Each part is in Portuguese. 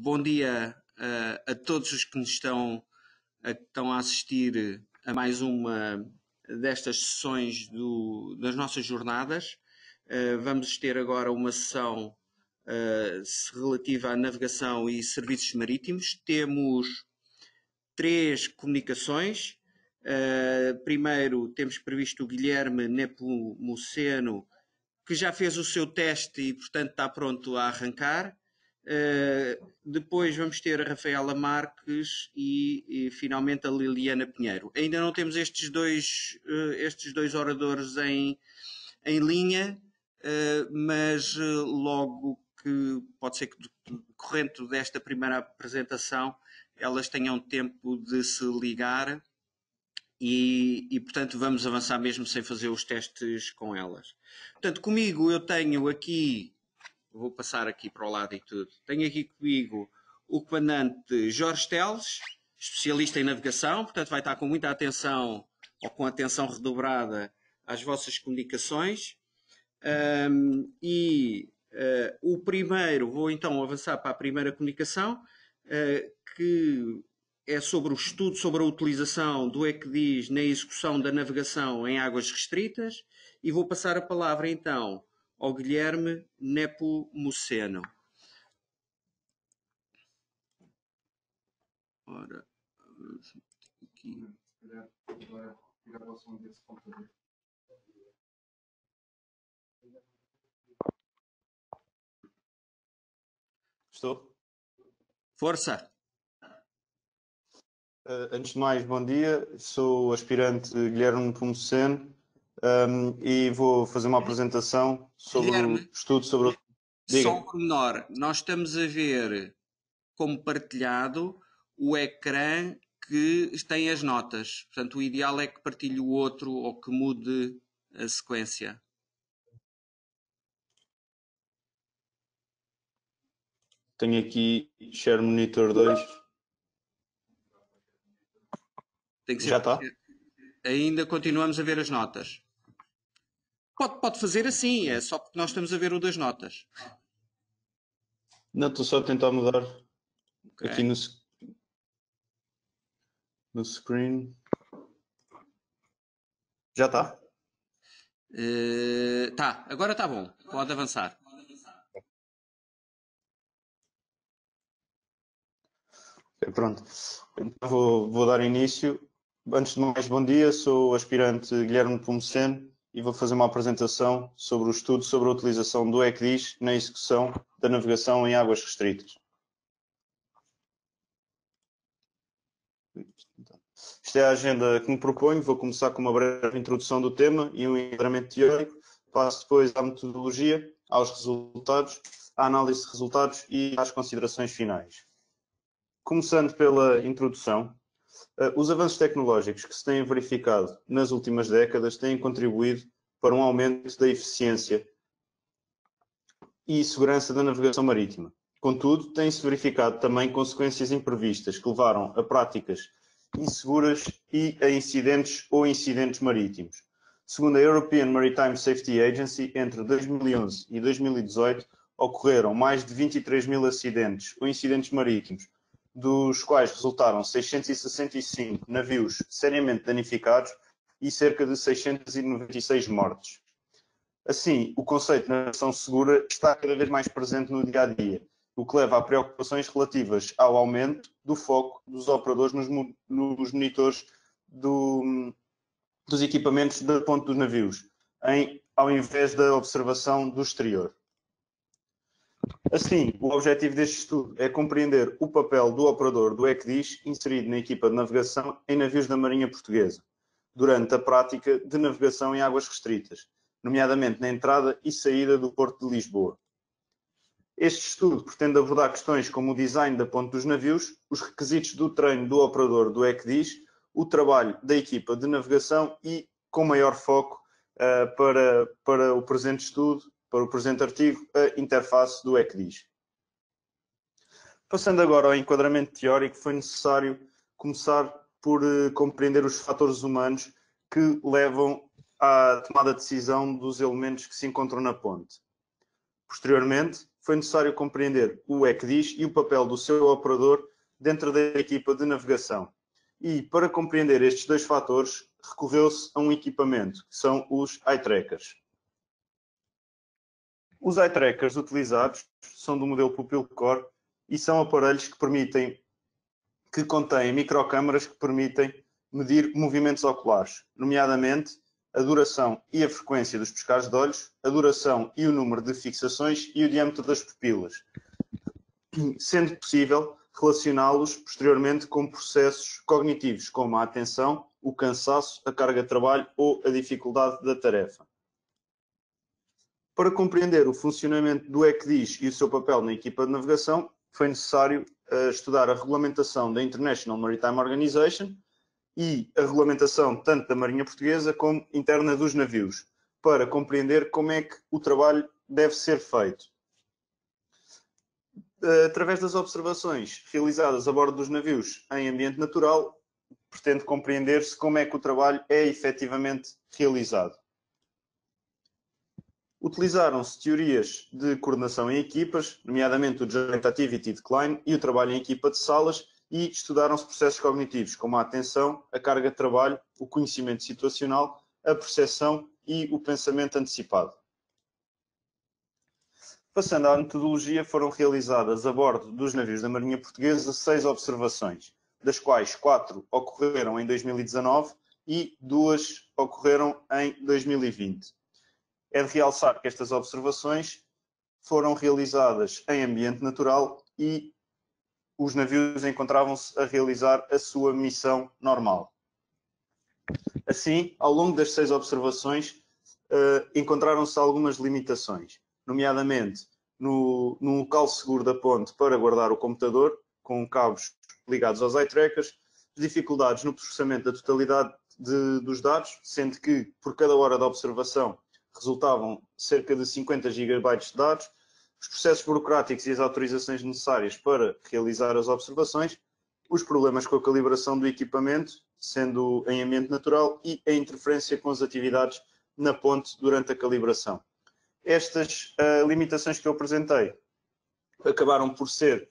Bom dia a todos os que nos estão a assistir a mais uma destas sessões das nossas jornadas. Vamos ter agora uma sessão relativa à navegação e serviços marítimos. Temos 3 comunicações. Primeiro temos previsto o Guilherme Nepomuceno, que já fez o seu teste e, portanto, está pronto a arrancar. Depois vamos ter a Rafaela Marques e finalmente a Liliana Pinheiro. Ainda não temos estes dois oradores em linha, mas logo que pode ser que decorrente desta primeira apresentação elas tenham tempo de se ligar e portanto vamos avançar mesmo sem fazer os testes com elas. Portanto, comigo eu tenho aqui, vou passar aqui para o lado e tudo, tenho aqui comigo o comandante Jorge Teles, especialista em navegação, portanto vai estar com muita atenção ou com atenção redobrada às vossas comunicações. O primeiro, vou então avançar para a primeira comunicação, que é sobre o estudo sobre a utilização do ECDIS na execução da navegação em águas restritas, e vou passar a palavra então ao Guilherme Nepomuceno. Ora, aqui. Estou? Força! Antes de mais, bom dia. Sou o aspirante Guilherme Nepomuceno e vou fazer uma apresentação sobre Guilherme, o estudo sobre o... Diga. Só um pormenor. Nós estamos a ver como partilhado o ecrã que tem as notas. Portanto, o ideal é que partilhe o outro ou que mude a sequência. Tenho aqui Share Monitor 2. Tem que ser. Já está? Ainda continuamos a ver as notas. Pode fazer assim, é só porque nós estamos a ver o das notas. Não, estou só a tentar mudar aqui no screen. Já está? Tá, agora está bom. Pode avançar. Pronto. Então vou dar início. Antes de mais, bom dia. Sou o aspirante Guilherme Nepomuceno e vou fazer uma apresentação sobre o estudo sobre a utilização do ECDIS na execução da navegação em águas restritas. Esta é a agenda que me proponho. Vou começar com uma breve introdução do tema e um enquadramento teórico. Passo depois à metodologia, aos resultados, à análise de resultados e às considerações finais. Começando pela introdução, os avanços tecnológicos que se têm verificado nas últimas décadas têm contribuído para um aumento da eficiência e segurança da navegação marítima. Contudo, têm-se verificado também consequências imprevistas que levaram a práticas inseguras e a incidentes ou incidentes marítimos. Segundo a European Maritime Safety Agency, entre 2011 e 2018 ocorreram mais de 23 mil acidentes ou incidentes marítimos, dos quais resultaram 665 navios seriamente danificados e cerca de 696 mortes. Assim, o conceito de navegação segura está cada vez mais presente no dia-a-dia, o que leva a preocupações relativas ao aumento do foco dos operadores nos monitores dos equipamentos da ponte dos navios, ao invés da observação do exterior. Assim, o objetivo deste estudo é compreender o papel do operador do ECDIS inserido na equipa de navegação em navios da Marinha Portuguesa, durante a prática de navegação em águas restritas, nomeadamente na entrada e saída do Porto de Lisboa. Este estudo pretende abordar questões como o design da ponte dos navios, os requisitos do treino do operador do ECDIS, o trabalho da equipa de navegação e, com maior foco para o presente estudo, para o presente artigo, a interface do ECDIS. Passando agora ao enquadramento teórico, foi necessário começar por compreender os fatores humanos que levam à tomada de decisão dos elementos que se encontram na ponte. Posteriormente, foi necessário compreender o ECDIS e o papel do seu operador dentro da equipa de navegação. E, para compreender estes dois fatores, recorreu-se a um equipamento, que são os eye trackers. Os eye trackers utilizados são do modelo Pupil Core e são aparelhos que contêm microcâmaras que permitem medir movimentos oculares, nomeadamente a duração e a frequência dos pescados de olhos, a duração e o número de fixações e o diâmetro das pupilas, sendo possível relacioná-los posteriormente com processos cognitivos, como a atenção, o cansaço, a carga de trabalho ou a dificuldade da tarefa. Para compreender o funcionamento do ECDIS e o seu papel na equipa de navegação, foi necessário estudar a regulamentação da International Maritime Organization e a regulamentação tanto da Marinha Portuguesa como interna dos navios, para compreender como é que o trabalho deve ser feito. Através das observações realizadas a bordo dos navios em ambiente natural, pretende compreender-se como é que o trabalho é efetivamente realizado. Utilizaram-se teorias de coordenação em equipas, nomeadamente o Joint Activity Decline e o trabalho em equipa de salas, e estudaram-se processos cognitivos, como a atenção, a carga de trabalho, o conhecimento situacional, a percepção e o pensamento antecipado. Passando à metodologia, foram realizadas a bordo dos navios da Marinha Portuguesa 6 observações, das quais 4 ocorreram em 2019 e 2 ocorreram em 2020. É de realçar que estas observações foram realizadas em ambiente natural e os navios encontravam-se a realizar a sua missão normal. Assim, ao longo das 6 observações, encontraram-se algumas limitações, nomeadamente num local seguro da ponte para guardar o computador, com cabos ligados aos eye trackers, dificuldades no processamento da totalidade dos dados, sendo que por cada hora de observação resultavam cerca de 50 GB de dados, os processos burocráticos e as autorizações necessárias para realizar as observações, os problemas com a calibração do equipamento, sendo em ambiente natural, e a interferência com as atividades na ponte durante a calibração. Estas limitações que eu apresentei acabaram por ser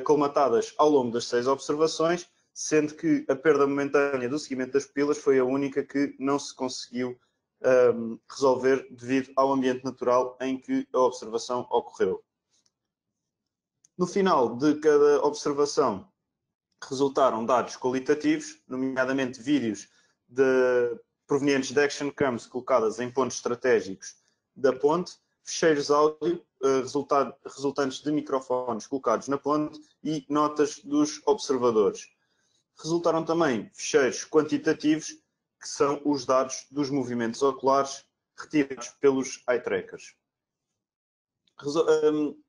colmatadas ao longo das 6 observações, sendo que a perda momentânea do seguimento das pupilas foi a única que não se conseguiu resolver devido ao ambiente natural em que a observação ocorreu. No final de cada observação resultaram dados qualitativos, nomeadamente vídeos provenientes de action cams colocadas em pontos estratégicos da ponte, fecheiros áudio resultantes de microfones colocados na ponte e notas dos observadores. Resultaram também fecheiros quantitativos, que são os dados dos movimentos oculares retirados pelos eye trackers.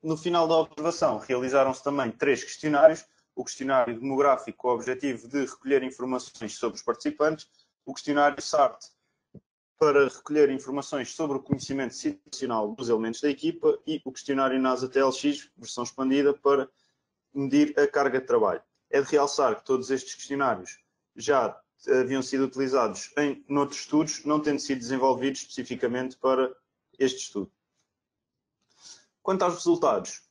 No final da observação, realizaram-se também 3 questionários. O questionário demográfico com o objetivo de recolher informações sobre os participantes, o questionário SART para recolher informações sobre o conhecimento situacional dos elementos da equipa e o questionário NASA-TLX, versão expandida, para medir a carga de trabalho. É de realçar que todos estes questionários já haviam sido utilizados em noutros estudos, não tendo sido desenvolvidos especificamente para este estudo. Quanto aos resultados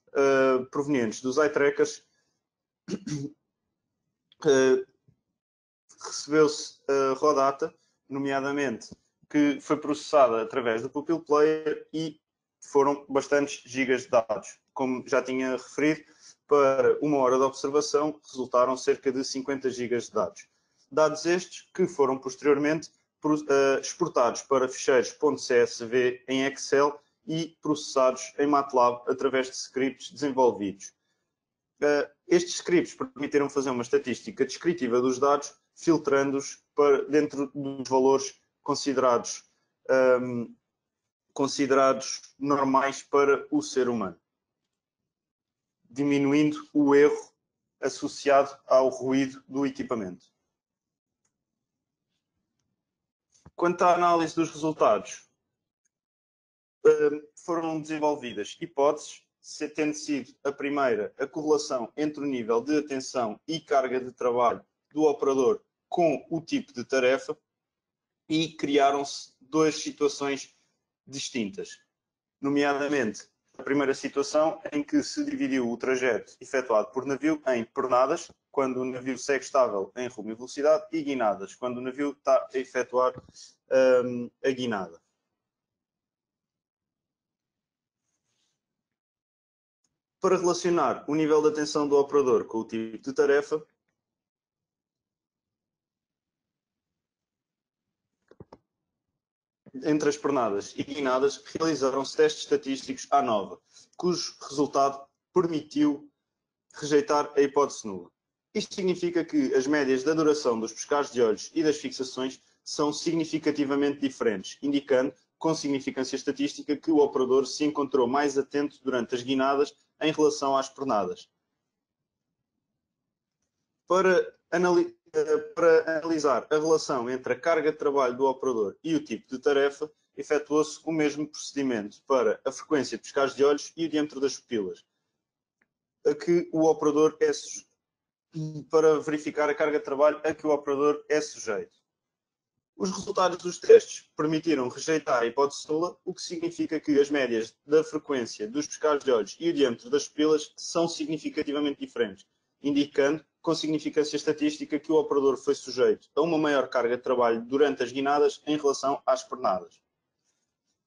provenientes dos eye trackers, recebeu-se a raw data, nomeadamente que foi processada através do Pupil Player e foram bastantes gigas de dados. Como já tinha referido, para uma hora de observação resultaram cerca de 50 gigas de dados. Dados estes que foram posteriormente exportados para ficheiros .csv em Excel e processados em MATLAB através de scripts desenvolvidos. Estes scripts permitiram fazer uma estatística descritiva dos dados, filtrando-os para dentro dos valores considerados normais para o ser humano, diminuindo o erro associado ao ruído do equipamento. Quanto à análise dos resultados, foram desenvolvidas hipóteses, tendo sido a primeira a correlação entre o nível de atenção e carga de trabalho do operador com o tipo de tarefa, e criaram-se 2 situações distintas, nomeadamente A primeira situação em que se dividiu o trajeto efetuado por navio em pernadas, quando o navio segue estável em rumo e velocidade, e guinadas, quando o navio está a efetuar a guinada. Para relacionar o nível de atenção do operador com o tipo de tarefa, entre as pernadas e guinadas, realizaram-se testes estatísticos à nova, cujo resultado permitiu rejeitar a hipótese nula. Isto significa que as médias da duração dos pescados de olhos e das fixações são significativamente diferentes, indicando, com significância estatística, que o operador se encontrou mais atento durante as guinadas em relação às pernadas. Para analisar a relação entre a carga de trabalho do operador e o tipo de tarefa, efetuou-se o mesmo procedimento para a frequência de pescados de olhos e o diâmetro das pupilas, a que o operador é para verificar a carga de trabalho a que o operador é sujeito. Os resultados dos testes permitiram rejeitar a hipótese nula, o que significa que as médias da frequência dos pescados de olhos e o diâmetro das pupilas são significativamente diferentes, indicando, com significância estatística, que o operador foi sujeito a uma maior carga de trabalho durante as guinadas em relação às pernadas.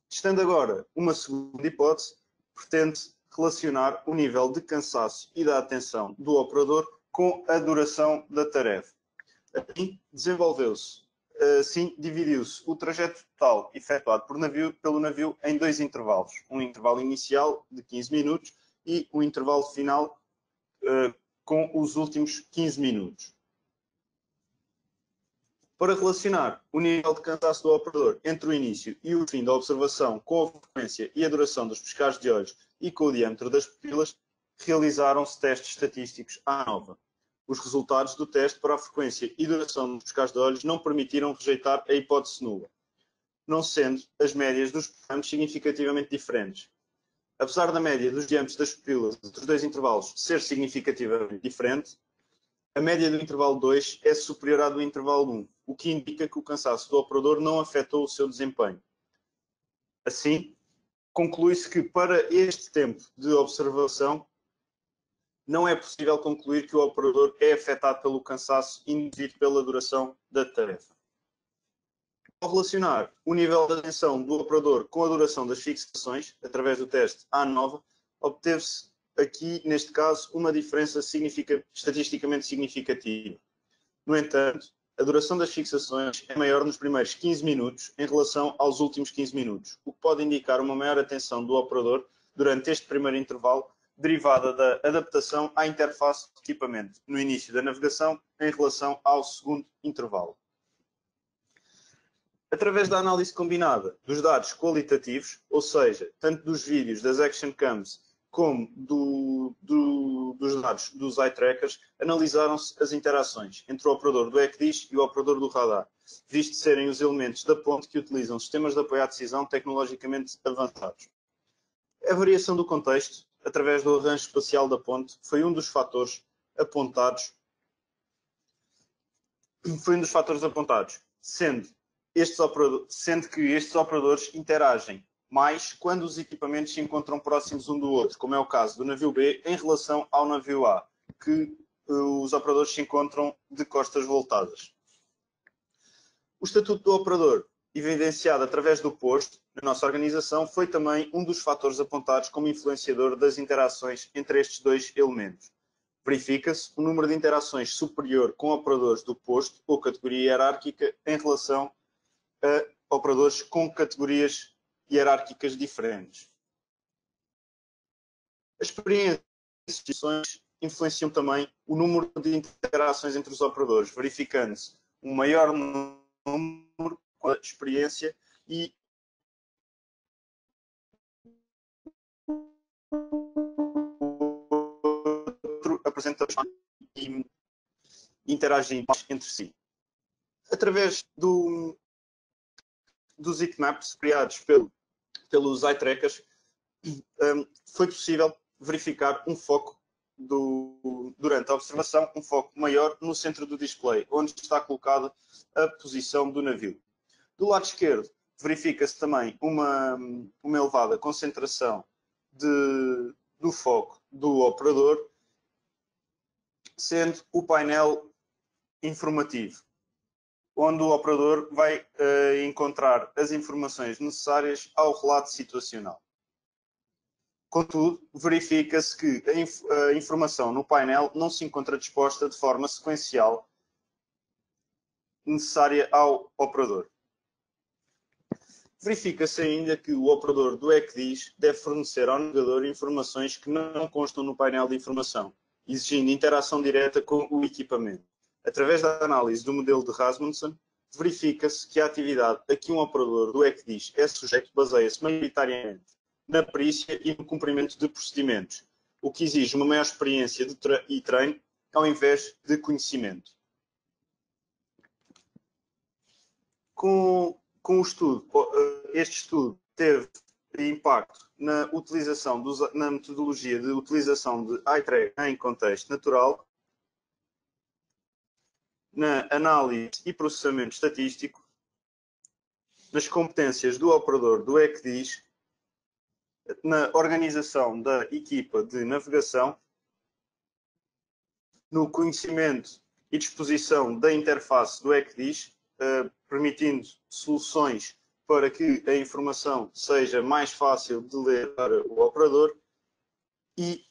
Testando agora uma segunda hipótese, pretende relacionar o nível de cansaço e da atenção do operador com a duração da tarefa. Assim, dividiu-se o trajeto total efetuado pelo navio em dois intervalos. Um intervalo inicial de 15 minutos e um intervalo final com os últimos 15 minutos. Para relacionar o nível de cansaço do operador entre o início e o fim da observação com a frequência e a duração dos pescados de olhos e com o diâmetro das pupilas, realizaram-se testes estatísticos à nova. Os resultados do teste para a frequência e duração dos pescados de olhos não permitiram rejeitar a hipótese nula, não sendo as médias dos parâmetros significativamente diferentes. Apesar da média dos diâmetros das pupilas entre os dois intervalos ser significativamente diferente, a média do intervalo 2 é superior à do intervalo 1, o que indica que o cansaço do operador não afetou o seu desempenho. Assim, conclui-se que para este tempo de observação, não é possível concluir que o operador é afetado pelo cansaço induzido pela duração da tarefa. Ao relacionar o nível de atenção do operador com a duração das fixações, através do teste A9, obteve-se aqui, neste caso, uma diferença estatisticamente significativa. No entanto, a duração das fixações é maior nos primeiros 15 minutos em relação aos últimos 15 minutos, o que pode indicar uma maior atenção do operador durante este primeiro intervalo, derivada da adaptação à interface do equipamento no início da navegação em relação ao segundo intervalo. Através da análise combinada dos dados qualitativos, ou seja, tanto dos vídeos das Action Cams como dos dados dos eye trackers, analisaram-se as interações entre o operador do ECDIS e o operador do radar, visto serem os elementos da ponte que utilizam sistemas de apoio à decisão tecnologicamente avançados. A variação do contexto, através do arranjo espacial da ponte, foi um dos fatores apontados, sendo que estes operadores interagem mais quando os equipamentos se encontram próximos um do outro, como é o caso do navio B em relação ao navio A, que os operadores se encontram de costas voltadas. O estatuto do operador, evidenciado através do posto na nossa organização, foi também um dos fatores apontados como influenciador das interações entre estes dois elementos. Verifica-se o número de interações superior com operadores do posto ou categoria hierárquica em relação a operadores com categorias hierárquicas diferentes. As experiências influenciam também o número de interações entre os operadores, verificando-se um maior número com a experiência e outro apresenta e interagem entre si. Através dos heatmaps criados pelos eye trackers, foi possível verificar um foco durante a observação, um foco maior no centro do display, onde está colocada a posição do navio. Do lado esquerdo, verifica-se também uma elevada concentração do foco do operador, sendo o painel informativo, onde o operador vai encontrar as informações necessárias ao relato situacional. Contudo, verifica-se que a informação no painel não se encontra disposta de forma sequencial necessária ao operador. Verifica-se ainda que o operador do ECDIS deve fornecer ao navegador informações que não constam no painel de informação, exigindo interação direta com o equipamento. Através da análise do modelo de Rasmussen, verifica-se que a atividade a que um operador do ECDIS é sujeito baseia-se maioritariamente na perícia e no cumprimento de procedimentos, o que exige uma maior experiência e treino ao invés de conhecimento. Com o estudo, este estudo teve impacto na utilização, na metodologia de utilização de iTrag em contexto natural, na análise e processamento estatístico, nas competências do operador do ECDIS, na organização da equipa de navegação, no conhecimento e disposição da interface do ECDIS, permitindo soluções para que a informação seja mais fácil de ler para o operador, e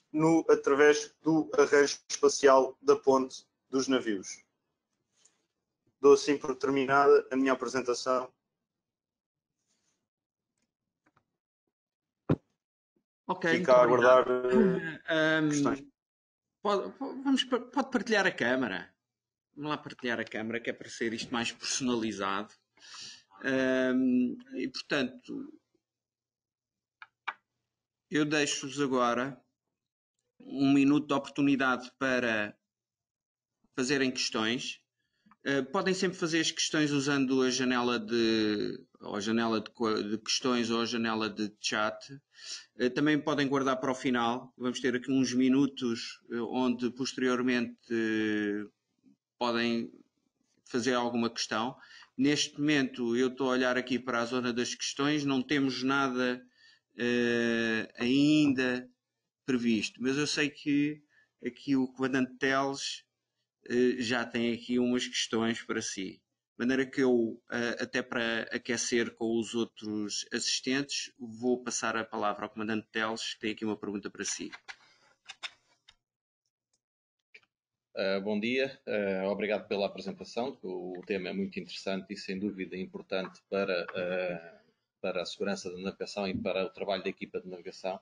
através do arranjo espacial da ponte dos navios. Dou assim por terminada a minha apresentação. Ok, Fica a aguardar questões. Pode partilhar a câmara. Vamos lá partilhar a câmara, que é para ser isto mais personalizado. E, portanto, eu deixo-vos agora um minuto de oportunidade para fazerem questões. Podem sempre fazer as questões usando a janela de questões ou a janela de chat. Também podem guardar para o final. Vamos ter aqui uns minutos onde posteriormente podem fazer alguma questão. Neste momento eu estou a olhar aqui para a zona das questões, não temos nada ainda previsto, mas eu sei que aqui o comandante Teles já tem aqui umas questões para si. De maneira que eu, até para aquecer com os outros assistentes, vou passar a palavra ao comandante Teles, que tem aqui uma pergunta para si. Bom dia, obrigado pela apresentação. O tema é muito interessante e sem dúvida importante para a segurança da navegação e para o trabalho da equipa de navegação.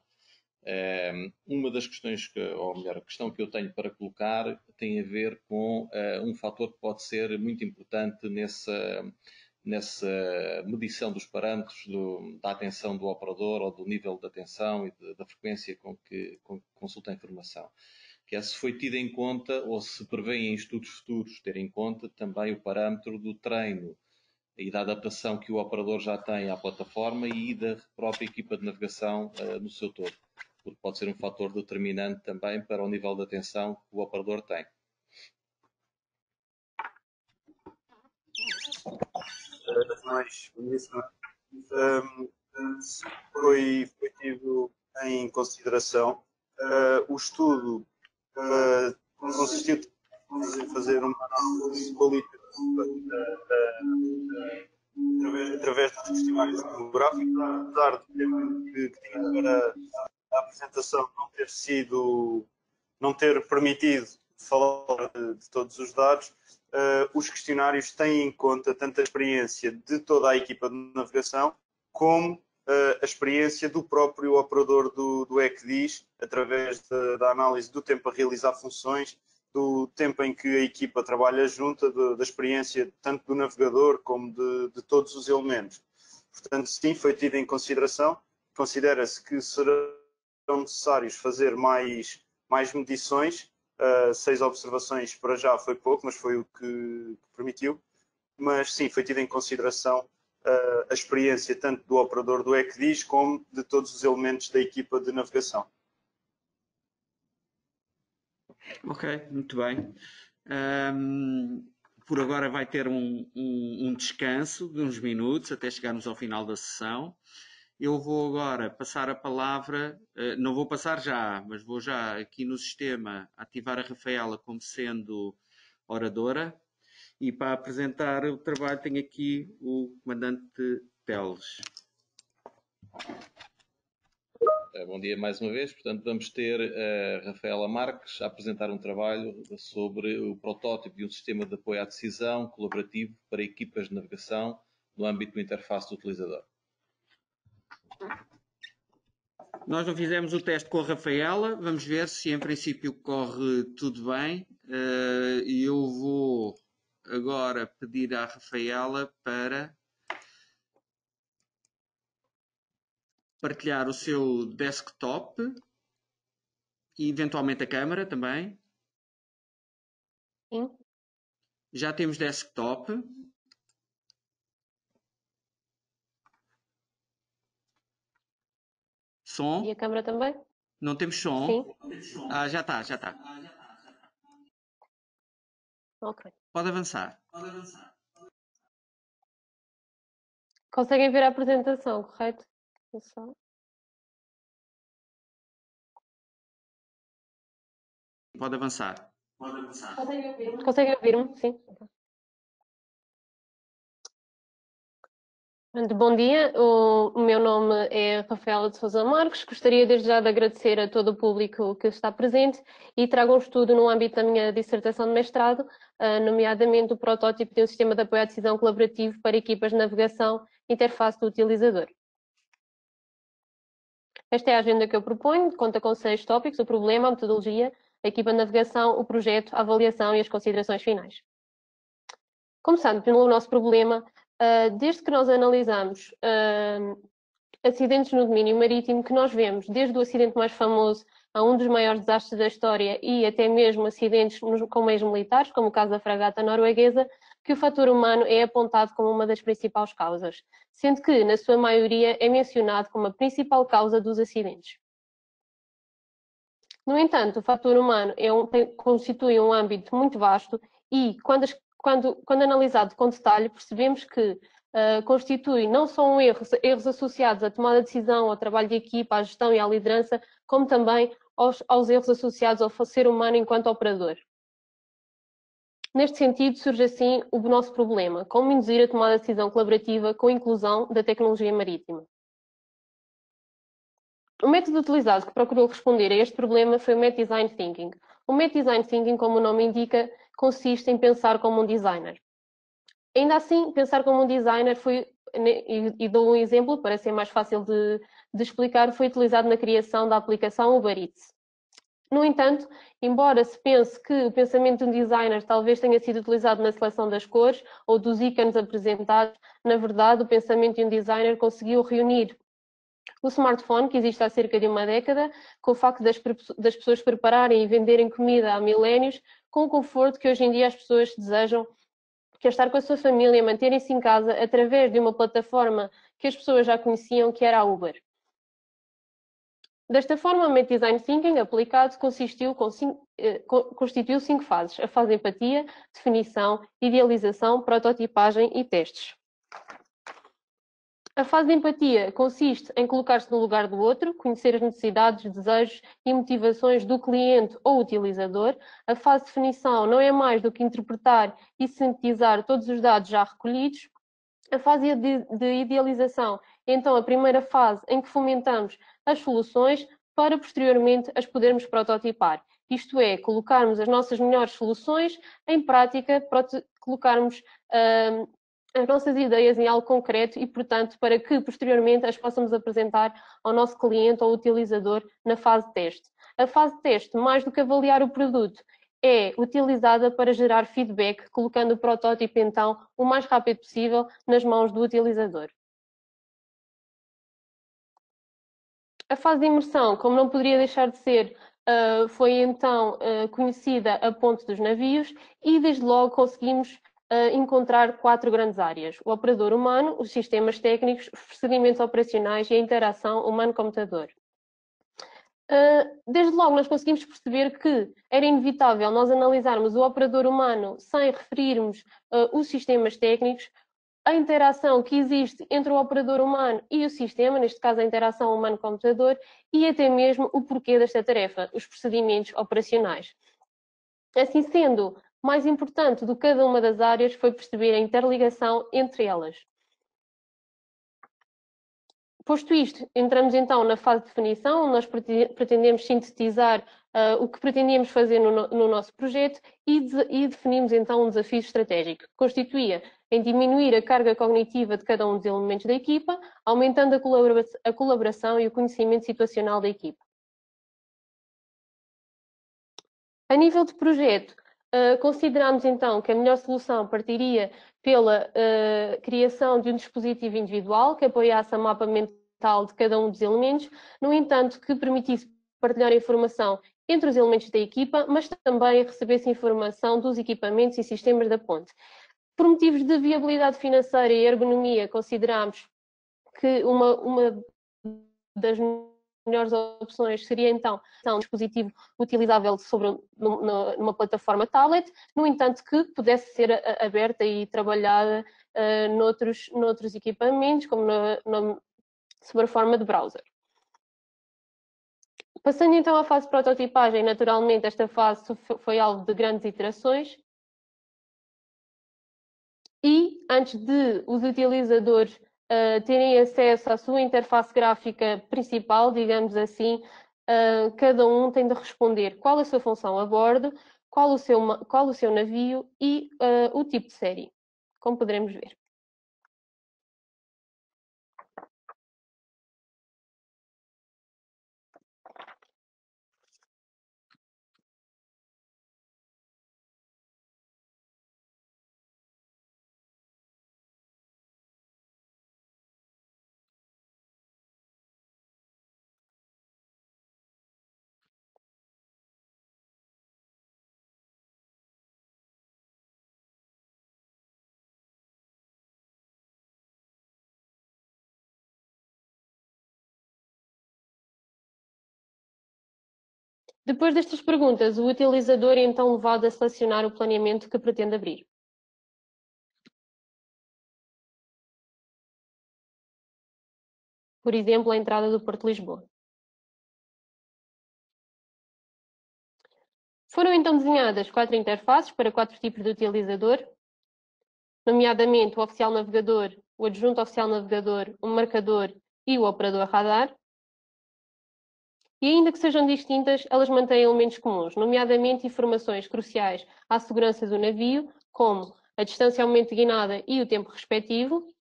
Uma das questões, ou melhor, a questão que eu tenho para colocar tem a ver com um fator que pode ser muito importante nessa medição dos parâmetros da atenção do operador ou do nível de atenção e da frequência com que consulta a informação. Que é se foi tido em conta ou se prevê em estudos futuros ter em conta também o parâmetro do treino e da adaptação que o operador já tem à plataforma e da própria equipa de navegação no seu todo, porque pode ser um fator determinante também para o nível de atenção que o operador tem. Foi tido em consideração o estudo consistiu em fazer uma análise qualitativa através dos questionários demográficos, apesar do tempo que tinha para a apresentação não ter permitido falar de todos os dados. Os questionários têm em conta tanto a experiência de toda a equipa de navegação como a experiência do próprio operador do ECDIS, através da análise do tempo a realizar funções, do tempo em que a equipa trabalha junta, da experiência tanto do navegador como de todos os elementos. Portanto, sim, foi tido em consideração. Considera-se que serão necessários fazer mais medições. 6 observações para já foi pouco, mas foi o que permitiu. Mas sim, foi tido em consideração a experiência tanto do operador do ECDIS como de todos os elementos da equipa de navegação. Ok, muito bem. Por agora vai ter um descanso de uns minutos até chegarmos ao final da sessão Eu vou agora passar a palavra, não vou passar já, mas vou já aqui no sistema ativar a Rafaela como sendo oradora. E para apresentar o trabalho tenho aqui o comandante Teles. Bom dia mais uma vez. Portanto, vamos ter a Rafaela Marques a apresentar um trabalho sobre o protótipo de um sistema de apoio à decisão colaborativo para equipas de navegação no âmbito do interface do utilizador. Nós não fizemos o teste com a Rafaela, vamos ver se em princípio corre tudo bem. E eu vou agora pedir à Rafaela para partilhar o seu desktop e eventualmente a câmara também. Sim. Já temos desktop. Som. E a câmara também? Não temos som? Sim. Ah, já está, já está. Ok. Pode avançar. Conseguem ver a apresentação, correto? Pode avançar. Conseguem ouvir-me? Sim. Bom dia, o meu nome é Rafaela de Sousa Marques. Gostaria desde já de agradecer a todo o público que está presente e trago um estudo no âmbito da minha dissertação de mestrado, nomeadamente o protótipo de um sistema de apoio à decisão colaborativo para equipas de navegação interface do utilizador. Esta é a agenda que eu proponho, conta com 6 tópicos: o problema, a metodologia, a equipa de navegação, o projeto, a avaliação e as considerações finais. Começando pelo nosso problema, desde que nós analisamos acidentes no domínio marítimo, que nós vemos desde o acidente mais famoso a um dos maiores desastres da história e até mesmo acidentes com meios militares, como o caso da fragata norueguesa, que o fator humano é apontado como uma das principais causas, sendo que, na sua maioria, é mencionado como a principal causa dos acidentes. No entanto, o fator humano constitui um âmbito muito vasto e, quando analisado com detalhe, percebemos que constitui não só erros associados à tomada de decisão, ao trabalho de equipa, à gestão e à liderança, como também aos erros associados ao ser humano enquanto operador. Neste sentido, surge assim o nosso problema: como induzir a tomada de decisão colaborativa com a inclusão da tecnologia marítima. O método utilizado que procurou responder a este problema foi o método Design Thinking. O método Design Thinking, como o nome indica, consiste em pensar como um designer. Ainda assim, pensar como um designer foi, e dou um exemplo para ser mais fácil de explicar, foi utilizado na criação da aplicação Uber Eats. No entanto, embora se pense que o pensamento de um designer talvez tenha sido utilizado na seleção das cores ou dos ícones apresentados, na verdade, o pensamento de um designer conseguiu reunir o smartphone, que existe há cerca de uma década, com o facto das pessoas prepararem e venderem comida há milénios, com o conforto que hoje em dia as pessoas desejam, que é estar com a sua família, manterem-se em casa através de uma plataforma que as pessoas já conheciam, que era a Uber. Desta forma, o Método Design Thinking aplicado constituiu 5 fases: a fase de empatia, definição, idealização, prototipagem e testes. A fase de empatia consiste em colocar-se no lugar do outro, conhecer as necessidades, desejos e motivações do cliente ou utilizador. A fase de definição não é mais do que interpretar e sintetizar todos os dados já recolhidos. A fase de idealização é então a primeira fase em que fomentamos as soluções para posteriormente as podermos prototipar. Isto é, colocarmos as nossas melhores soluções em prática, colocarmos as nossas ideias em algo concreto e, portanto, para que posteriormente as possamos apresentar ao nosso cliente ou utilizador na fase de teste. A fase de teste, mais do que avaliar o produto, é utilizada para gerar feedback, colocando o protótipo, então, o mais rápido possível nas mãos do utilizador. A fase de imersão, como não poderia deixar de ser, foi então conhecida a ponto dos navios e, desde logo, conseguimos encontrar 4 grandes áreas: o operador humano, os sistemas técnicos, os procedimentos operacionais e a interação humano-computador. Desde logo nós conseguimos perceber que era inevitável nós analisarmos o operador humano sem referirmos os sistemas técnicos, a interação que existe entre o operador humano e o sistema, neste caso a interação humano-computador, e até mesmo o porquê desta tarefa, os procedimentos operacionais. Assim sendo, mais importante do que cada uma das áreas foi perceber a interligação entre elas. Posto isto, entramos então na fase de definição, onde nós pretendemos sintetizar o que pretendíamos fazer no nosso projeto e definimos então um desafio estratégico, que constituía em diminuir a carga cognitiva de cada um dos elementos da equipa, aumentando a colaboração e o conhecimento situacional da equipa. A nível de projeto, consideramos então que a melhor solução partiria pela criação de um dispositivo individual que apoiasse a mapa mental de cada um dos elementos, no entanto, que permitisse partilhar informação entre os elementos da equipa, mas também recebesse informação dos equipamentos e sistemas da ponte. Por motivos de viabilidade financeira e ergonomia, consideramos que uma das melhores opções seria então um dispositivo utilizável numa plataforma tablet, no entanto que pudesse ser aberta e trabalhada noutros equipamentos, como sob a forma de browser. Passando então à fase de prototipagem, naturalmente esta fase foi alvo de grandes iterações e antes de os utilizadores terem acesso à sua interface gráfica principal, digamos assim, cada um tem de responder qual a sua função a bordo, qual o seu navio e o tipo de série, como poderemos ver. Depois destas perguntas, o utilizador é então levado a selecionar o planeamento que pretende abrir. Por exemplo, a entrada do Porto de Lisboa. Foram então desenhadas 4 interfaces para 4 tipos de utilizador, nomeadamente o oficial navegador, o adjunto oficial navegador, o marcador e o operador radar. E ainda que sejam distintas, elas mantêm elementos comuns, nomeadamente informações cruciais à segurança do navio, como a distância aumento de guinada e o tempo respectivo,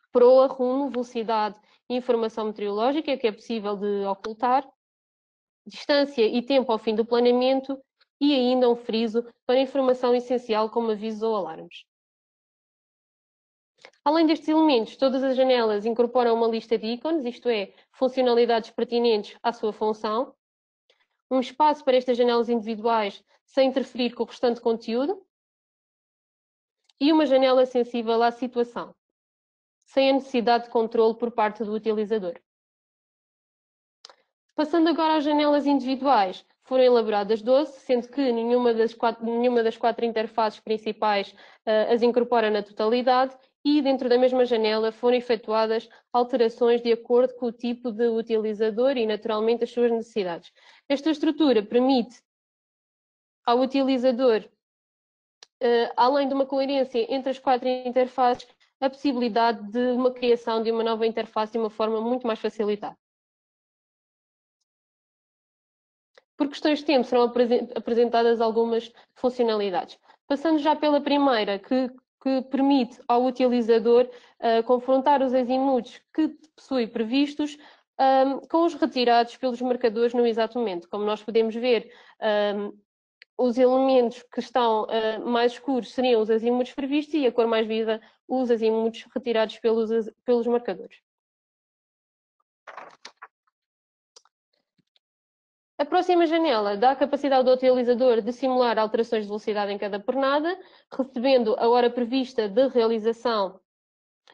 proa, rumo, velocidade e informação meteorológica, que é possível de ocultar, distância e tempo ao fim do planeamento e ainda um friso para informação essencial como avisos ou alarmes. Além destes elementos, todas as janelas incorporam uma lista de ícones, isto é, funcionalidades pertinentes à sua função, um espaço para estas janelas individuais sem interferir com o restante conteúdo e uma janela sensível à situação, sem a necessidade de controle por parte do utilizador. Passando agora às janelas individuais, foram elaboradas 12, sendo que nenhuma das quatro interfaces principais as incorpora na totalidade e dentro da mesma janela foram efetuadas alterações de acordo com o tipo de utilizador e naturalmente as suas necessidades. Esta estrutura permite ao utilizador, além de uma coerência entre as 4 interfaces, a possibilidade de uma criação de uma nova interface de uma forma muito mais facilitada. Por questões de tempo, serão apresentadas algumas funcionalidades. Passando já pela primeira, que permite ao utilizador confrontar os azimuths que possui previstos com os retirados pelos marcadores no exato momento. Como nós podemos ver, os elementos que estão mais escuros seriam os azimuths previstos e a cor mais viva, os azimuths retirados pelos marcadores. A próxima janela dá a capacidade do utilizador de simular alterações de velocidade em cada pernada, recebendo a hora prevista de realização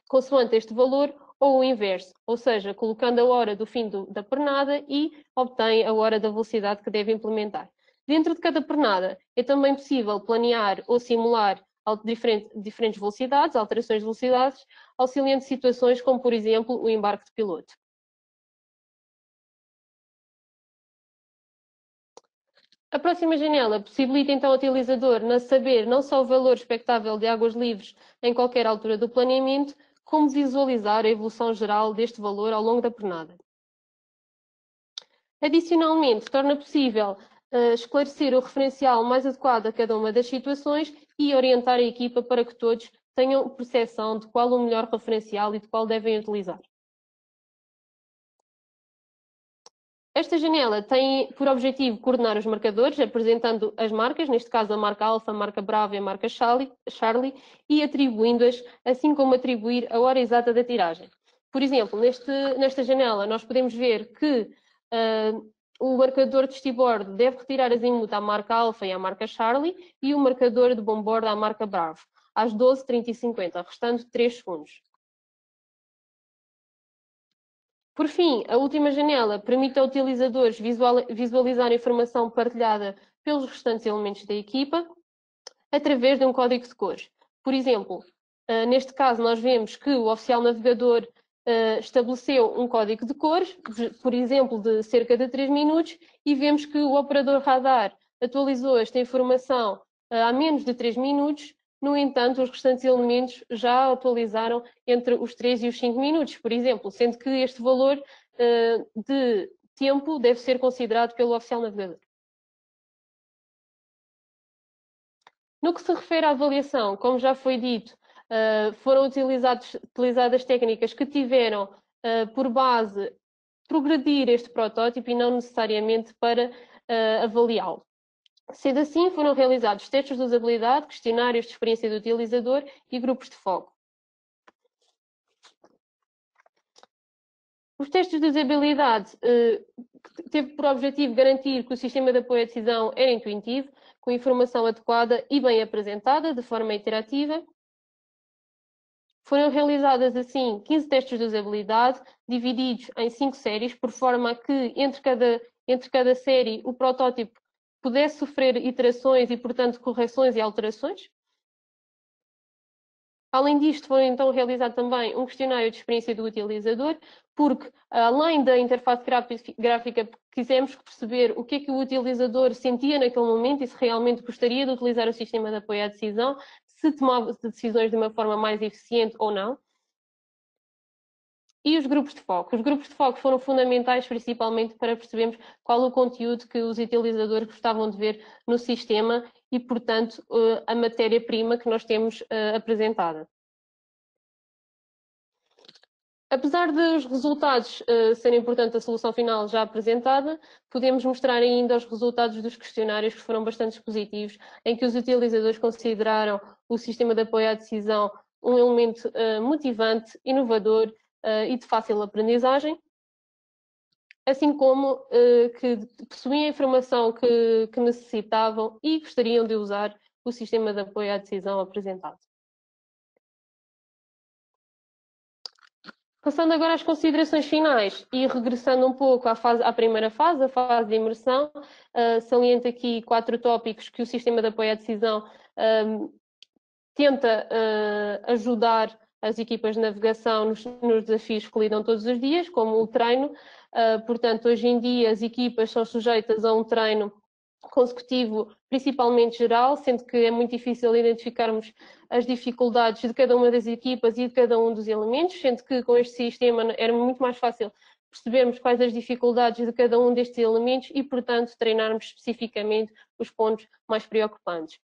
consoante este valor ou o inverso, ou seja, colocando a hora do fim da pernada e obtém a hora da velocidade que deve implementar. Dentro de cada pernada é também possível planear ou simular diferentes velocidades, alterações de velocidades, auxiliando situações como, por exemplo, o embarque de piloto. A próxima janela possibilita então ao utilizador saber não só o valor expectável de águas livres em qualquer altura do planeamento, como visualizar a evolução geral deste valor ao longo da pernada. Adicionalmente, torna possível esclarecer o referencial mais adequado a cada uma das situações e orientar a equipa para que todos tenham percepção de qual o melhor referencial e de qual devem utilizar. Esta janela tem por objetivo coordenar os marcadores, apresentando as marcas, neste caso a marca Alfa, a marca Bravo e a marca Charlie, e atribuindo-as, assim como atribuir a hora exata da tiragem. Por exemplo, nesta janela nós podemos ver que o marcador de stibord deve retirar azimut à marca Alfa e à marca Charlie e o marcador de bombordo à marca Bravo, às 12, 30 e 50, restando 3 segundos. Por fim, a última janela permite aos utilizadores visualizar a informação partilhada pelos restantes elementos da equipa através de um código de cores. Por exemplo, neste caso nós vemos que o oficial navegador estabeleceu um código de cores, por exemplo, de cerca de 3 minutos, e vemos que o operador radar atualizou esta informação há menos de 3 minutos. No entanto, os restantes elementos já atualizaram entre os 3 e os 5 minutos, por exemplo, sendo que este valor de tempo deve ser considerado pelo oficial navegador. No que se refere à avaliação, como já foi dito, foram utilizadas técnicas que tiveram por base progredir este protótipo e não necessariamente para avaliá-lo. Sendo assim, foram realizados testes de usabilidade, questionários de experiência do utilizador e grupos de foco. Os testes de usabilidade teve por objetivo garantir que o sistema de apoio à decisão era intuitivo, com informação adequada e bem apresentada, de forma interativa. Foram realizadas, assim, 15 testes de usabilidade, divididos em 5 séries, por forma a que, entre cada série, o protótipo pudesse sofrer iterações e, portanto, correções e alterações. Além disto, foi então realizado também um questionário de experiência do utilizador, porque, além da interface gráfica, quisemos perceber o que é que o utilizador sentia naquele momento e se realmente gostaria de utilizar o sistema de apoio à decisão, se tomava decisões de uma forma mais eficiente ou não. E os grupos de foco. Os grupos de foco foram fundamentais, principalmente para percebermos qual o conteúdo que os utilizadores gostavam de ver no sistema e, portanto, a matéria-prima que nós temos apresentada. Apesar dos resultados serem, portanto, a solução final já apresentada, podemos mostrar ainda os resultados dos questionários, que foram bastante positivos, em que os utilizadores consideraram o sistema de apoio à decisão um elemento motivante, inovador e de fácil aprendizagem, assim como que possuíam a informação que necessitavam e gostariam de usar o sistema de apoio à decisão apresentado. Passando agora às considerações finais e regressando um pouco à primeira fase, a fase de imersão, saliento aqui 4 tópicos que o sistema de apoio à decisão tenta ajudar as equipas de navegação nos desafios que lidam todos os dias, como o treino. Portanto, hoje em dia as equipas são sujeitas a um treino consecutivo, principalmente geral, sendo que é muito difícil identificarmos as dificuldades de cada uma das equipas e de cada um dos elementos, sendo que com este sistema era muito mais fácil percebermos quais as dificuldades de cada um destes elementos e, portanto, treinarmos especificamente os pontos mais preocupantes.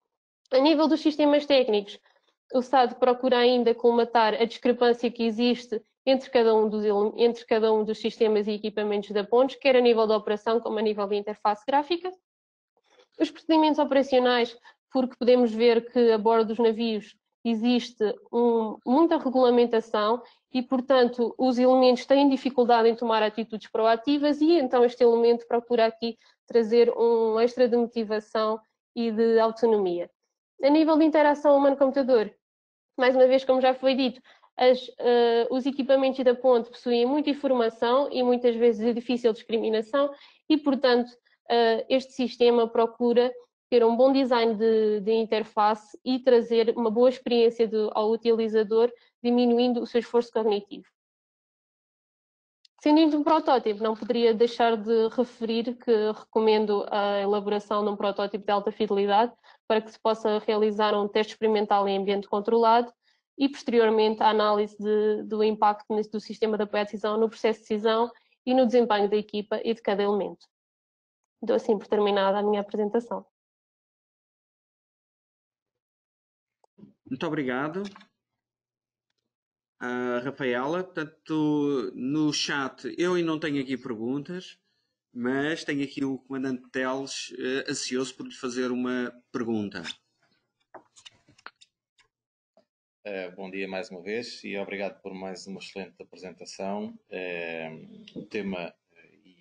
A nível dos sistemas técnicos, o SAD procura ainda colmatar a discrepância que existe entre cada um dos sistemas e equipamentos da pontes, quer a nível da operação como a nível da interface gráfica. Os procedimentos operacionais, porque podemos ver que a bordo dos navios existe muita regulamentação e, portanto, os elementos têm dificuldade em tomar atitudes proativas e, então, este elemento procura aqui trazer um extra de motivação e de autonomia. A nível de interação humano-computador, mais uma vez, como já foi dito, os equipamentos da ponte possuem muita informação e muitas vezes de difícil discriminação e, portanto, este sistema procura ter um bom design de interface e trazer uma boa experiência ao utilizador, diminuindo o seu esforço cognitivo. Sendo isto um protótipo, não poderia deixar de referir que recomendo a elaboração de um protótipo de alta fidelidade para que se possa realizar um teste experimental em ambiente controlado e, posteriormente, a análise do impacto do sistema de apoio à decisão no processo de decisão e no desempenho da equipa e de cada elemento. Dou assim por terminada a minha apresentação. Muito obrigado. Rafaela, portanto, no chat eu ainda não tenho aqui perguntas, mas tenho aqui o comandante Teles ansioso por lhe fazer uma pergunta. Bom dia mais uma vez e obrigado por mais uma excelente apresentação. O tema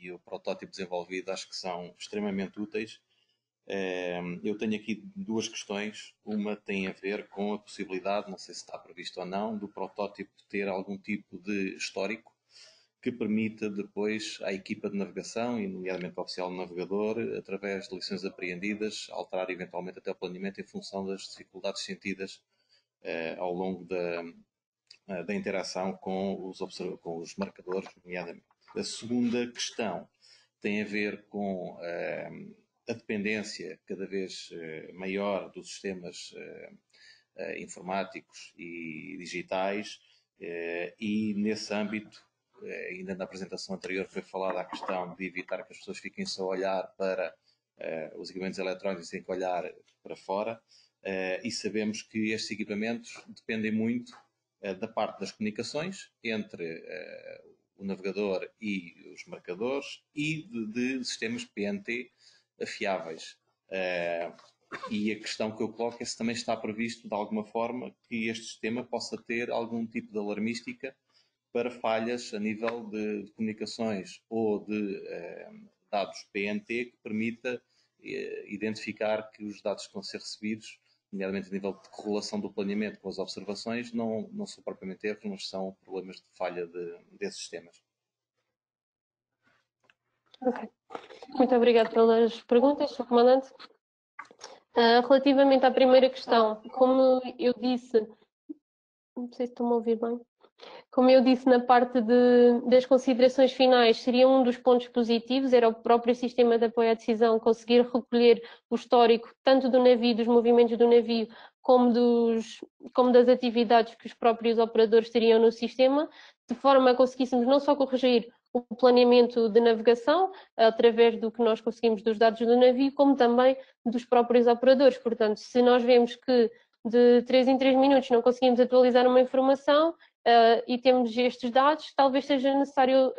e o protótipo desenvolvido acho que são extremamente úteis. Eu tenho aqui duas questões. Uma tem a ver com a possibilidade, não sei se está previsto ou não, do protótipo ter algum tipo de histórico que permita depois à equipa de navegação, e nomeadamente ao oficial navegador, através de lições apreendidas, alterar eventualmente até o planeamento em função das dificuldades sentidas ao longo da interação com os marcadores, nomeadamente. A segunda questão tem a ver com a dependência cada vez maior dos sistemas informáticos e digitais e nesse âmbito, ainda na apresentação anterior foi falada a questão de evitar que as pessoas fiquem só a olhar para os equipamentos eletrónicos e têm que olhar para fora e sabemos que estes equipamentos dependem muito da parte das comunicações entre o navegador e os marcadores e de sistemas PNT fiáveis. E a questão que eu coloco é se também está previsto de alguma forma que este sistema possa ter algum tipo de alarmística para falhas a nível de comunicações ou de dados PNT que permita identificar que os dados que estão a ser recebidos, nomeadamente a nível de correlação do planeamento com as observações, não são propriamente erros, mas são problemas de falha desses sistemas. Okay. Muito obrigada pelas perguntas, Sr. Comandante. Relativamente à primeira questão, como eu disse, não sei se estão a ouvir bem, como eu disse na parte das considerações finais, seria um dos pontos positivos, era o próprio sistema de apoio à decisão conseguir recolher o histórico tanto do navio, dos movimentos do navio, como das atividades que os próprios operadores teriam no sistema, de forma a conseguíssemos não só corrigir o planeamento de navegação, através do que nós conseguimos dos dados do navio, como também dos próprios operadores. Portanto, se nós vemos que de 3 em 3 minutos não conseguimos atualizar uma informação e temos estes dados, talvez seja necessário,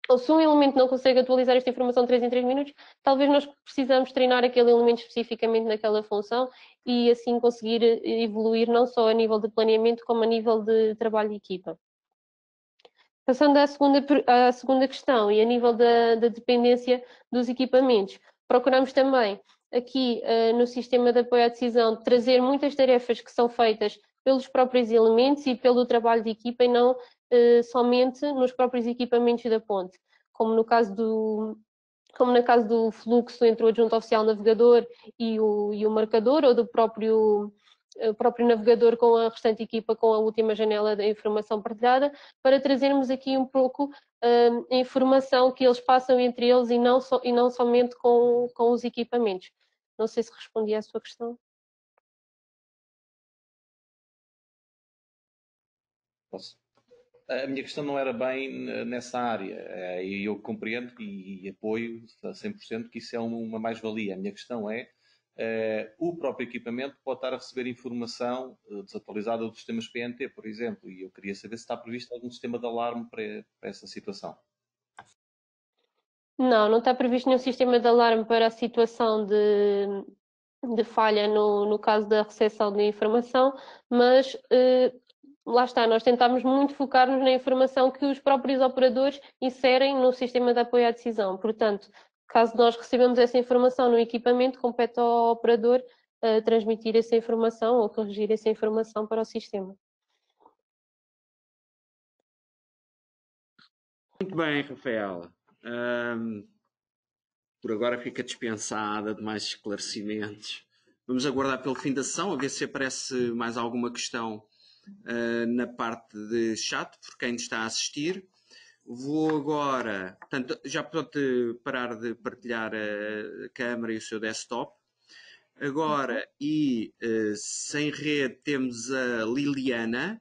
ou se um elemento não consegue atualizar esta informação de 3 em 3 minutos, talvez nós precisamos treinar aquele elemento especificamente naquela função e assim conseguir evoluir não só a nível de planeamento, como a nível de trabalho de equipa. Passando à segunda questão e a nível da dependência dos equipamentos, procuramos também aqui no sistema de apoio à decisão trazer muitas tarefas que são feitas pelos próprios elementos e pelo trabalho de equipa e não somente nos próprios equipamentos da ponte, como no caso do fluxo entre o adjunto oficial navegador e o marcador, ou do próprio navegador com a restante equipa, com a última janela da informação partilhada, para trazermos aqui um pouco a informação que eles passam entre eles e não somente com os equipamentos. Não sei se respondi à sua questão. Posso? A minha questão não era bem nessa área, e eu compreendo e apoio a 100% que isso é uma mais-valia. A minha questão é, o próprio equipamento pode estar a receber informação desatualizada dos sistemas PNT, por exemplo, e eu queria saber se está previsto algum sistema de alarme para essa situação. Não está previsto nenhum sistema de alarme para a situação de falha no caso da recepção de informação, mas lá está, nós tentamos muito focar-nos na informação que os próprios operadores inserem no sistema de apoio à decisão. Portanto, caso nós recebamos essa informação no equipamento, compete ao operador transmitir essa informação ou corrigir essa informação para o sistema. Muito bem, Rafaela. por agora fica dispensada de mais esclarecimentos. Vamos aguardar pelo fim da sessão, a ver se aparece mais alguma questão na parte de chat, por quem está a assistir. Vou agora, portanto, já pode parar de partilhar a câmera e o seu desktop. Agora, e sem rede, temos a Liliana,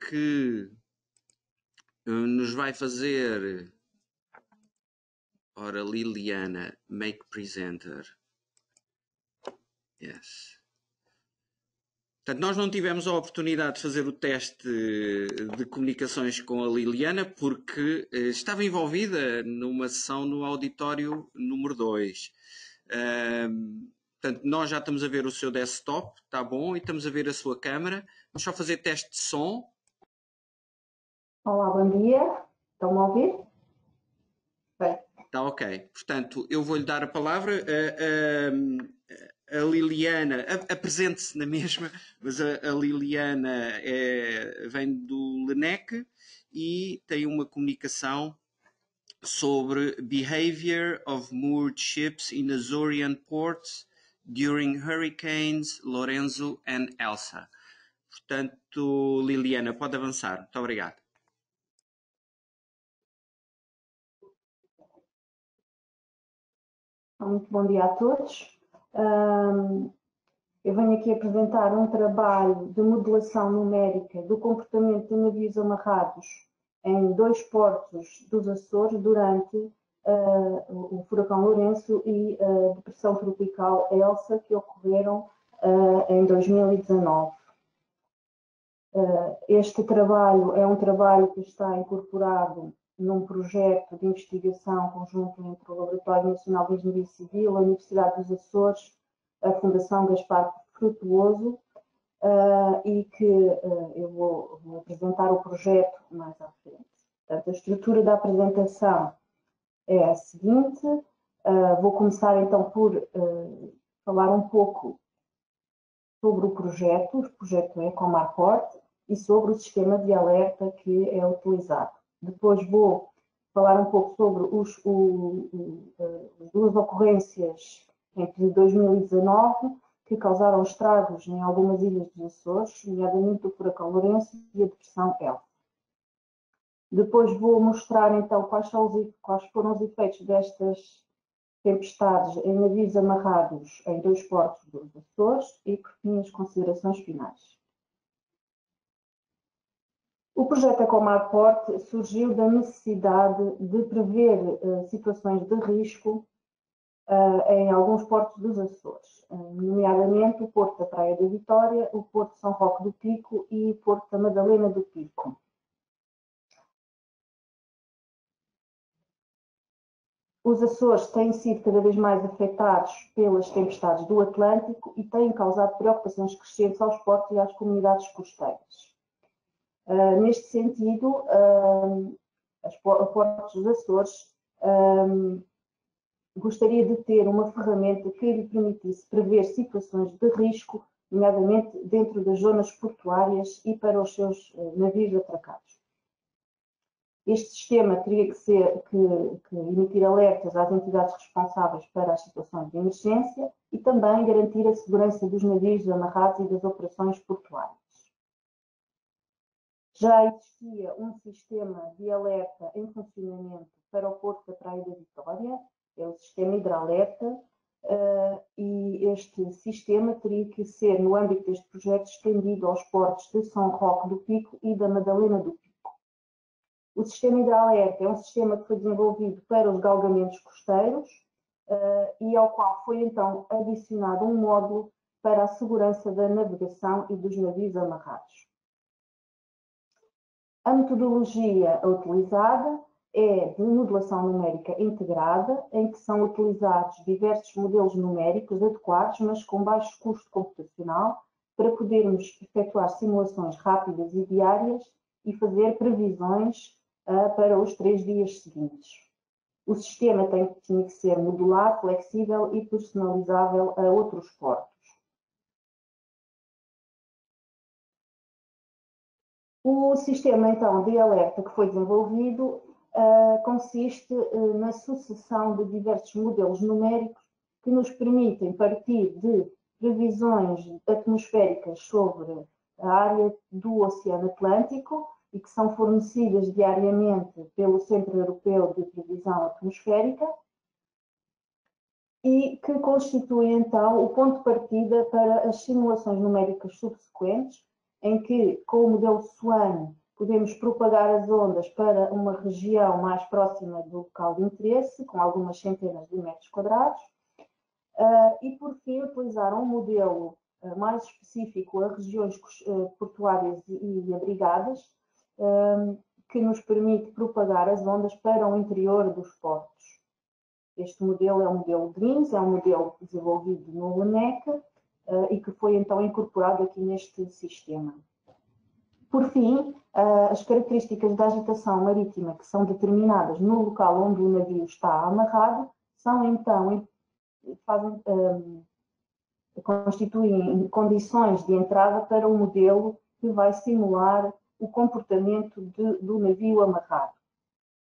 que nos vai fazer... Ora, Liliana, make presenter. Yes. Portanto, nós não tivemos a oportunidade de fazer o teste de comunicações com a Liliana porque estava envolvida numa sessão no auditório número 2. Portanto, nós já estamos a ver o seu desktop, está bom, e estamos a ver a sua câmara. Vamos só fazer teste de som. Olá, bom dia. Estão-me a ouvir? Bem. Está ok. Portanto, eu vou-lhe dar a palavra. A Liliana, apresente-se na mesma, mas a Liliana vem do LENEC e tem uma comunicação sobre Behavior of Moored Ships in Azorian Ports during Hurricanes Lorenzo and Elsa. Portanto, Liliana, pode avançar. Muito obrigado. Muito bom dia a todos. Eu venho aqui apresentar um trabalho de modelação numérica do comportamento de navios amarrados em 2 portos dos Açores durante o furacão Lourenço e a depressão tropical Elsa, que ocorreram em 2019. Este trabalho é um trabalho que está incorporado num projeto de investigação conjunto entre o Laboratório Nacional de Engenharia Civil, a Universidade dos Açores, a Fundação Gaspar Frutuoso, e que eu vou apresentar o projeto mais à frente. Portanto, a estrutura da apresentação é a seguinte. Vou começar então por falar um pouco sobre o projeto EcoMarPort, e sobre o sistema de alerta que é utilizado. Depois vou falar um pouco sobre as 2 ocorrências entre 2019 que causaram estragos em algumas ilhas dos Açores, nomeadamente o furacão Lourenço e a depressão Elsa. Depois vou mostrar então quais foram os efeitos destas tempestades em navios amarrados em 2 portos dos Açores e, por fim, as considerações finais. O projeto EcoMarPort surgiu da necessidade de prever situações de risco em alguns portos dos Açores, nomeadamente o Porto da Praia da Vitória, o Porto de São Roque do Pico e o Porto da Madalena do Pico. Os Açores têm sido cada vez mais afetados pelas tempestades do Atlântico e têm causado preocupações crescentes aos portos e às comunidades costeiras. Neste sentido, a Portos dos Açores gostaria de ter uma ferramenta que lhe permitisse prever situações de risco, nomeadamente dentro das zonas portuárias e para os seus navios atracados. Este sistema teria que emitir alertas às entidades responsáveis para as situações de emergência e também garantir a segurança dos navios amarrados e das operações portuárias. Já existia um sistema de alerta em funcionamento para o Porto da Praia da Vitória, é o sistema Hidralerta, e este sistema teria que ser, no âmbito deste projeto, estendido aos portos de São Roque do Pico e da Madalena do Pico. O sistema Hidralerta é um sistema que foi desenvolvido para os galgamentos costeiros e ao qual foi então adicionado um módulo para a segurança da navegação e dos navios amarrados. A metodologia utilizada é de modelação numérica integrada, em que são utilizados diversos modelos numéricos adequados, mas com baixo custo computacional, para podermos efetuar simulações rápidas e diárias e fazer previsões para os 3 dias seguintes. O sistema tinha que ser modular, flexível e personalizável a outros portos. O sistema, então, de alerta que foi desenvolvido consiste na sucessão de diversos modelos numéricos que nos permitem partir de previsões atmosféricas sobre a área do Oceano Atlântico e que são fornecidas diariamente pelo Centro Europeu de Previsão Atmosférica e que constituem então o ponto de partida para as simulações numéricas subsequentes, em que, com o modelo SWAN, podemos propagar as ondas para uma região mais próxima do local de interesse, com algumas centenas de metros quadrados, e, por fim, utilizar um modelo mais específico a regiões portuárias e abrigadas, que nos permite propagar as ondas para o interior dos portos. Este modelo é um modelo GRINS, é um modelo desenvolvido no LUNEC e que foi então incorporado aqui neste sistema. Por fim, as características da agitação marítima que são determinadas no local onde o navio está amarrado são então constituem condições de entrada para um modelo que vai simular o comportamento do navio amarrado.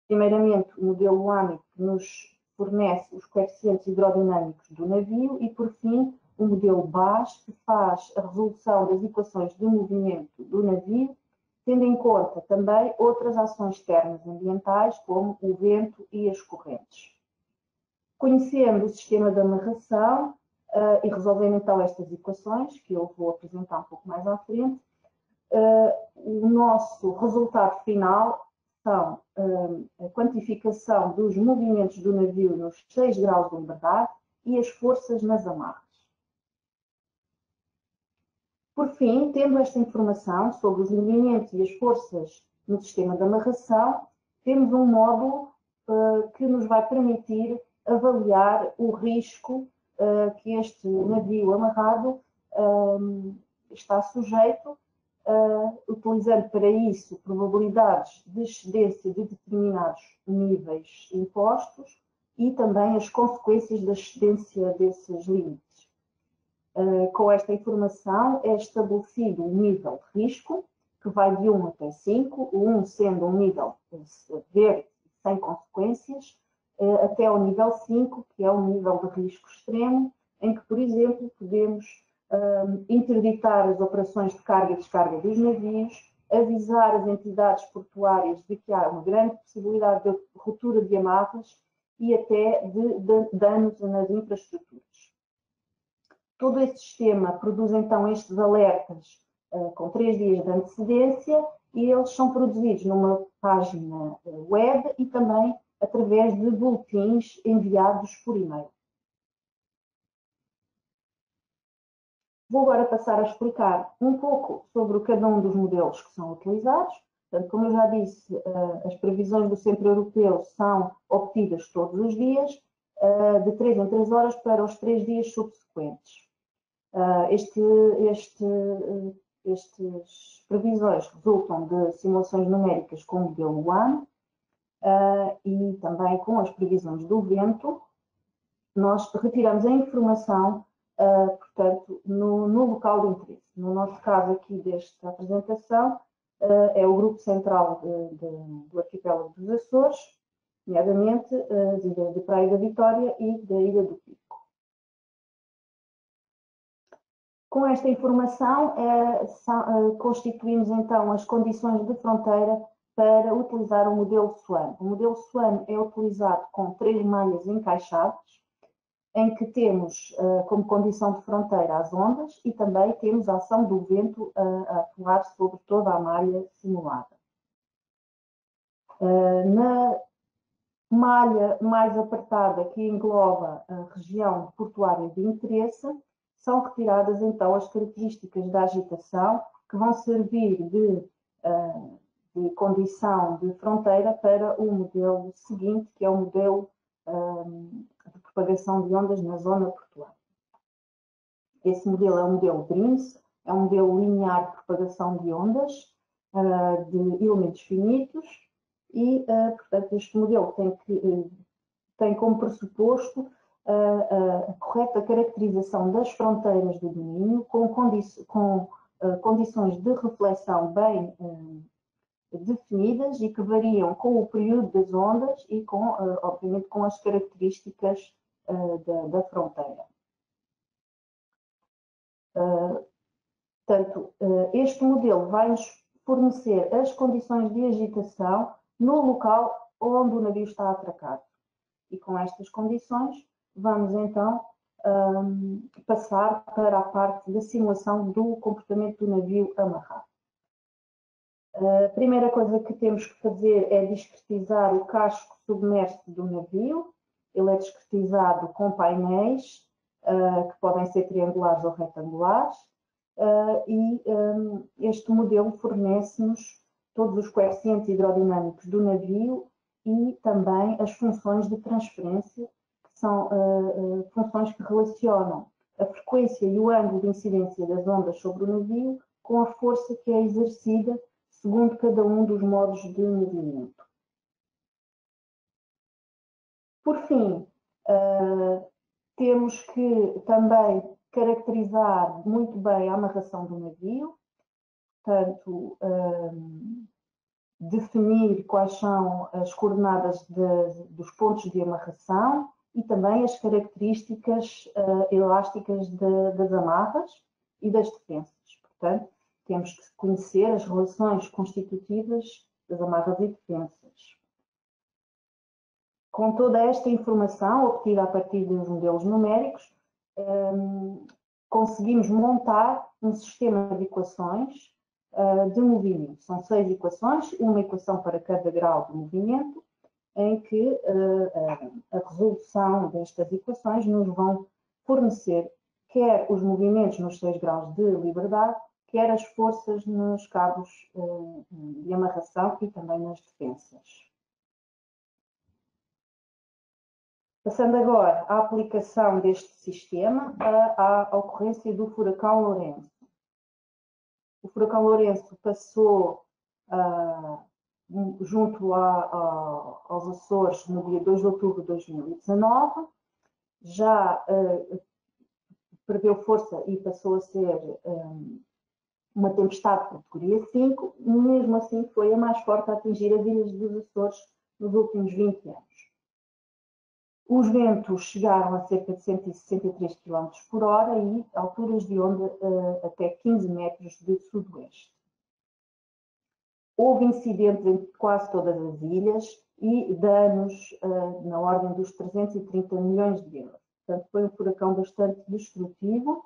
Primeiramente, o modelo WAMI, que nos fornece os coeficientes hidrodinâmicos do navio, e, por fim, o modelo BAS, que faz a resolução das equações de movimento do navio, tendo em conta também outras ações externas ambientais, como o vento e as correntes. Conhecendo o sistema de amarração e resolvendo então estas equações, que eu vou apresentar um pouco mais à frente, o nosso resultado final são a quantificação dos movimentos do navio nos 6 graus de liberdade e as forças nas amarras. Por fim, tendo esta informação sobre os movimentos e as forças no sistema de amarração, temos um módulo que nos vai permitir avaliar o risco que este navio amarrado está sujeito, utilizando para isso probabilidades de excedência de determinados níveis impostos e também as consequências da excedência desses limites. Com esta informação é estabelecido o nível de risco, que vai de 1 até 5, o 1 sendo um nível verde, sem consequências, até ao nível 5, que é o nível de risco extremo, em que, por exemplo, podemos interditar as operações de carga e descarga dos navios, avisar as entidades portuárias de que há uma grande possibilidade de ruptura de amarras e até de danos nas infraestruturas. Todo este sistema produz então estes alertas com 3 dias de antecedência e eles são produzidos numa página web e também através de boletins enviados por e-mail. Vou agora passar a explicar um pouco sobre cada um dos modelos que são utilizados. Portanto, como eu já disse, as previsões do Centro Europeu são obtidas todos os dias, de 3 em 3 horas para os 3 dias subsequentes. Estas previsões resultam de simulações numéricas com o modelo WAN e também com as previsões do vento. Nós retiramos a informação, portanto, no local de interesse. No nosso caso aqui desta apresentação, é o grupo central do arquipélago dos Açores, nomeadamente as ilhas de Praia da Vitória e da Ilha do Pico. Com esta informação, constituímos então as condições de fronteira para utilizar o modelo SWAN. O modelo SWAN é utilizado com 3 malhas encaixadas, em que temos como condição de fronteira as ondas e também temos a ação do vento a atuar sobre toda a malha simulada. Na malha mais apertada, que engloba a região portuária de interesse, são retiradas então as características da agitação que vão servir de condição de fronteira para o modelo seguinte, que é o modelo de propagação de ondas na zona portuária. Esse modelo é o modelo GRINS, é um modelo linear de propagação de ondas de elementos finitos e, portanto, este modelo tem como pressuposto a correta caracterização das fronteiras do domínio com condições de reflexão bem definidas e que variam com o período das ondas e, obviamente, com as características da fronteira. Portanto, este modelo vai-nos fornecer as condições de agitação no local onde o navio está atracado. E com estas condições, vamos então passar para a parte da simulação do comportamento do navio amarrado. A primeira coisa que temos que fazer é discretizar o casco submerso do navio. Ele é discretizado com painéis, que podem ser triangulares ou retangulares, e este modelo fornece-nos todos os coeficientes hidrodinâmicos do navio e também as funções de transferência, que são funções que relacionam a frequência e o ângulo de incidência das ondas sobre o navio com a força que é exercida segundo cada um dos modos de movimento. Por fim, temos que também caracterizar muito bem a amarração do navio, portanto, definir quais são as coordenadas dos pontos de amarração e também as características elásticas das amarras e das defensas. Portanto, temos que conhecer as relações constitutivas das amarras e defensas. Com toda esta informação obtida a partir dos modelos numéricos, conseguimos montar um sistema de equações de movimento. São 6 equações, uma equação para cada grau de movimento, em que a resolução destas equações nos vão fornecer quer os movimentos nos 6 graus de liberdade, quer as forças nos cabos de amarração e também nas defensas. Passando agora à aplicação deste sistema à ocorrência do furacão Lourenço. O furacão Lourenço passou junto aos Açores no dia 2 de outubro de 2019, já perdeu força e passou a ser uma tempestade de categoria 5, mesmo assim foi a mais forte a atingir as ilhas dos Açores nos últimos 20 anos. Os ventos chegaram a cerca de 163 km por hora e alturas de onda até 15 metros de sudoeste. Houve incidentes em quase todas as ilhas e danos na ordem dos 330 milhões de euros. Portanto, foi um furacão bastante destrutivo,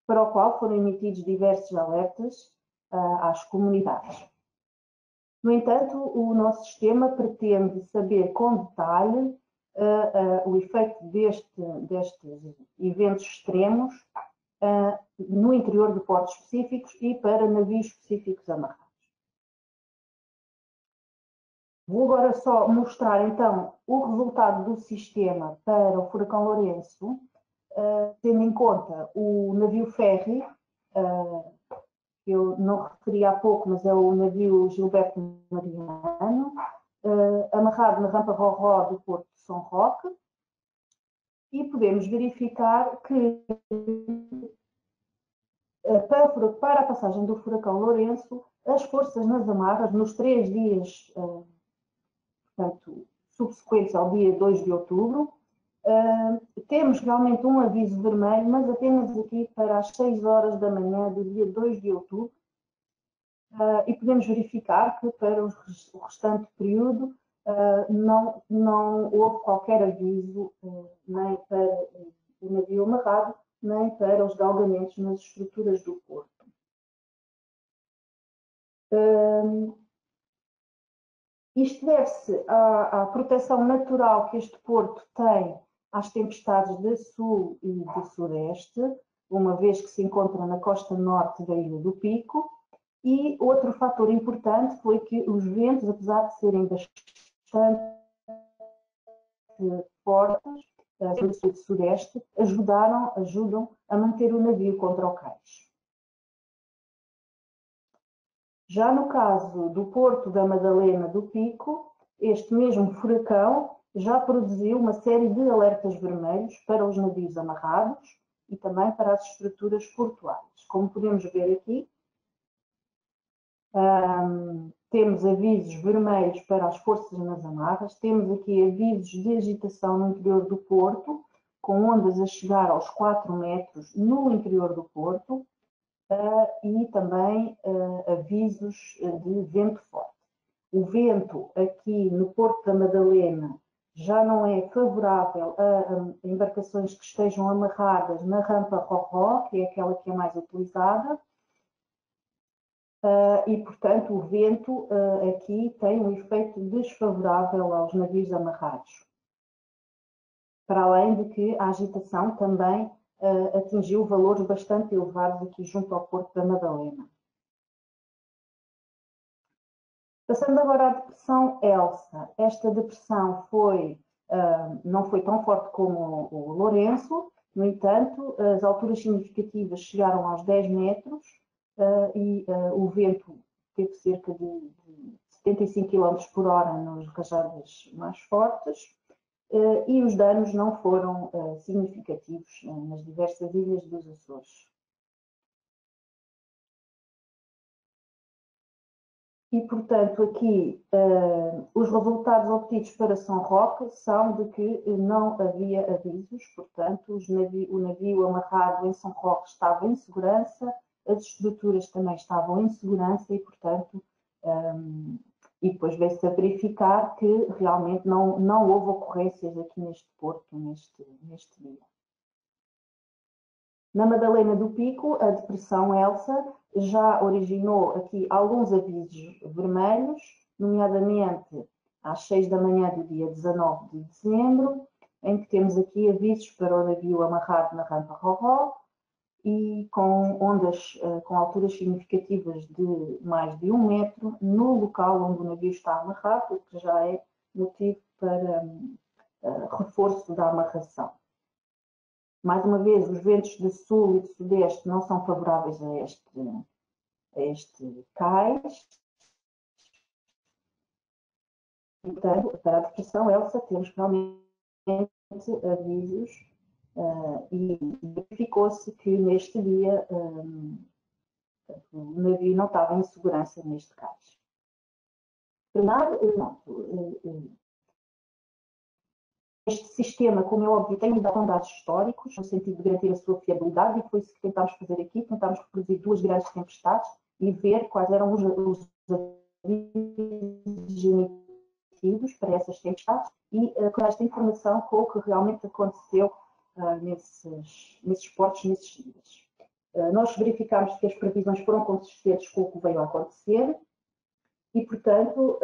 para o qual foram emitidos diversos alertas às comunidades. No entanto, o nosso sistema pretende saber com detalhe o efeito destes eventos extremos no interior de portos específicos e para navios específicos amarrados. Vou agora só mostrar então o resultado do sistema para o furacão Lourenço, tendo em conta o navio ferry, que eu não referi há pouco, mas é o navio Gilberto Mariano, amarrado na rampa Roró do Porto de São Roque, e podemos verificar que para a passagem do furacão Lourenço, as forças nas amarras, nos 3 dias portanto, subsequentes ao dia 2 de outubro, temos realmente um aviso vermelho, mas apenas aqui para as 6 horas da manhã do dia 2 de outubro, e podemos verificar que para o restante período não houve qualquer aviso nem para o navio amarrado, nem para os galgamentos nas estruturas do porto. Isto deve-se à proteção natural que este porto tem às tempestades de sul e de sudeste, uma vez que se encontra na costa norte da Ilha do Pico. E outro fator importante foi que os ventos, apesar de serem bastante fortes, sobre o sul e sudeste, ajudam a manter o navio contra o cais. Já no caso do Porto da Madalena do Pico, este mesmo furacão já produziu uma série de alertas vermelhos para os navios amarrados e também para as estruturas portuárias. Como podemos ver aqui, temos avisos vermelhos para as forças nas amarras, temos aqui avisos de agitação no interior do porto, com ondas a chegar aos 4 metros no interior do porto, e também avisos de vento forte. O vento aqui no Porto da Madalena já não é favorável a embarcações que estejam amarradas na rampa Roró, que é aquela que é mais utilizada, e, portanto, o vento aqui tem um efeito desfavorável aos navios amarrados. Para além de que a agitação também atingiu valores bastante elevados aqui junto ao Porto da Madalena. Passando agora à depressão Elsa. Esta depressão não foi tão forte como o Lourenço, no entanto, as alturas significativas chegaram aos 10 metros e o vento teve cerca de 75 km por hora nas rajadas mais fortes e os danos não foram significativos nas diversas ilhas dos Açores. E, portanto, aqui os resultados obtidos para São Roque são de que não havia avisos, portanto, o navio amarrado em São Roque estava em segurança, as estruturas também estavam em segurança e, portanto, e depois veio-se a verificar que realmente não houve ocorrências aqui neste porto, neste dia. Na Madalena do Pico, a depressão Elsa já originou aqui alguns avisos vermelhos, nomeadamente às 6 da manhã do dia 19 de dezembro, em que temos aqui avisos para o navio amarrado na rampa Roró e com ondas com alturas significativas de mais de 1 metro no local onde o navio está amarrado, o que já é motivo para reforço da amarração. Mais uma vez, os ventos de sul e de sudeste não são favoráveis a este cais. Portanto, para a depressão Elsa, temos realmente avisos e verificou-se que neste dia o navio não estava em segurança neste cais. Este sistema, como é óbvio, tem dado dados históricos, no sentido de garantir a sua fiabilidade, e foi isso que tentámos fazer aqui. Tentámos reproduzir 2 grandes tempestades e ver quais eram os avisos emitidos para essas tempestades e com esta informação com o que realmente aconteceu nesses portos, nesses dias. Nós verificámos que as previsões foram consistentes com o que veio a acontecer e, portanto,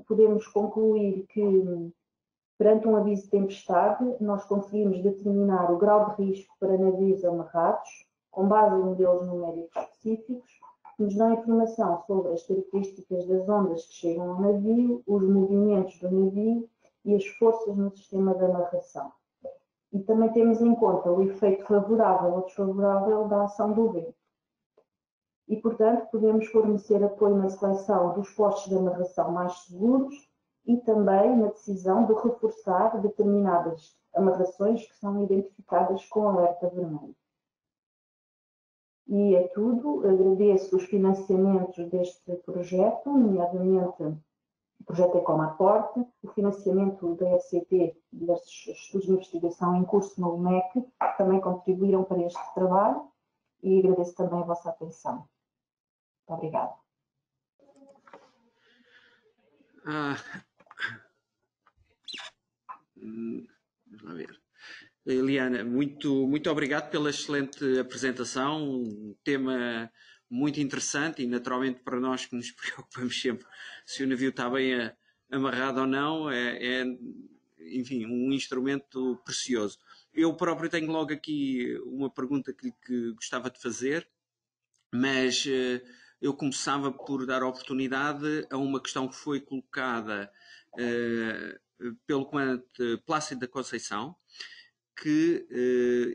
podemos concluir que perante um aviso de tempestade, nós conseguimos determinar o grau de risco para navios amarrados, com base em modelos numéricos específicos, que nos dão informação sobre as características das ondas que chegam ao navio, os movimentos do navio e as forças no sistema de amarração. E também temos em conta o efeito favorável ou desfavorável da ação do vento. E, portanto, podemos fornecer apoio na seleção dos postos de amarração mais seguros e também na decisão de reforçar determinadas amarrações que são identificadas com alerta vermelho. E é tudo. Agradeço os financiamentos deste projeto, nomeadamente o projeto Ecomaporte, o financiamento da FCT destes estudos de investigação em curso no MEC, que também contribuíram para este trabalho, e agradeço também a vossa atenção. Muito obrigada. Vamos lá ver. Eliana, muito obrigado pela excelente apresentação, um tema muito interessante e naturalmente para nós que nos preocupamos sempre se o navio está bem amarrado ou não, enfim, um instrumento precioso. Eu próprio tenho logo aqui uma pergunta que gostava de fazer, mas eu começava por dar oportunidade a uma questão que foi colocada pelo comandante Plácido da Conceição,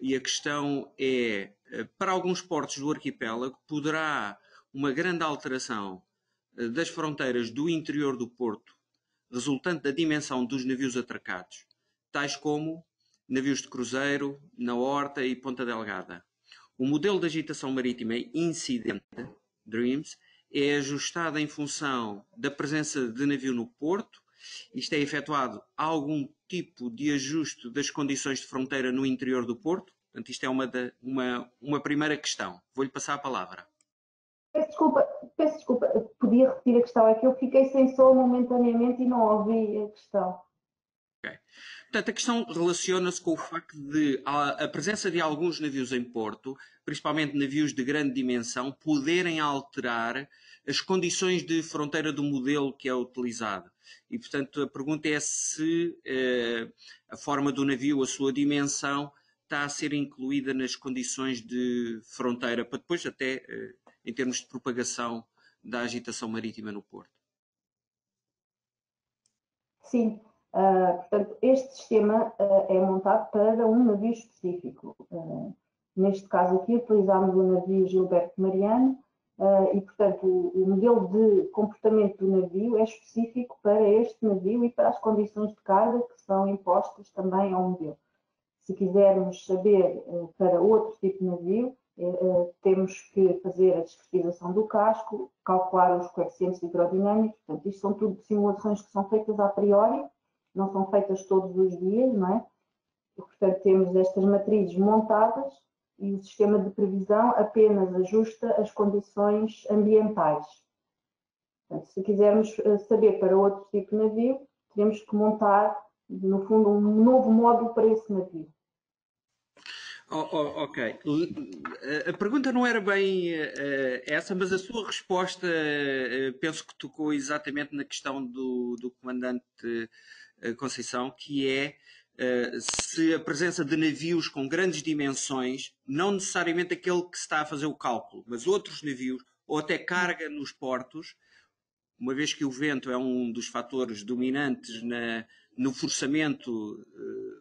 e a questão é, para alguns portos do arquipélago, poderá uma grande alteração das fronteiras do interior do porto, resultante da dimensão dos navios atracados, tais como navios de cruzeiro, na Horta e Ponta Delgada. O modelo de agitação marítima incidente, DREAMS, é ajustada em função da presença de navio no porto. Isto é efetuado algum tipo de ajuste das condições de fronteira no interior do porto? Portanto, isto é uma primeira questão. Vou-lhe passar a palavra. Peço desculpa, podia repetir a questão, é que eu fiquei sem som momentaneamente e não ouvi a questão. Okay. Portanto, a questão relaciona-se com o facto de a presença de alguns navios em porto, principalmente navios de grande dimensão, poderem alterar as condições de fronteira do modelo que é utilizado. E, portanto, a pergunta é se a forma do navio, a sua dimensão, está a ser incluída nas condições de fronteira, para depois até, em termos de propagação da agitação marítima no porto. Sim. Portanto, este sistema é montado para um navio específico. Neste caso aqui, utilizámos o navio Gilberto Mariano e, portanto, o modelo de comportamento do navio é específico para este navio e para as condições de carga que são impostas também ao modelo. Se quisermos saber para outro tipo de navio, temos que fazer a descretização do casco, calcular os coeficientes hidrodinâmicos. Portanto, isto são tudo simulações que são feitas a priori, não são feitas todos os dias, não é? E, portanto, temos estas matrizes montadas e o sistema de previsão apenas ajusta as condições ambientais. Portanto, se quisermos saber para outro tipo de navio, temos que montar, no fundo, um novo módulo para esse navio. Ok. A pergunta não era bem essa, mas a sua resposta penso que tocou exatamente na questão do comandante Conceição, que é se a presença de navios com grandes dimensões, não necessariamente aquele que se está a fazer o cálculo, mas outros navios, ou até carga nos portos, uma vez que o vento é um dos fatores dominantes no forçamento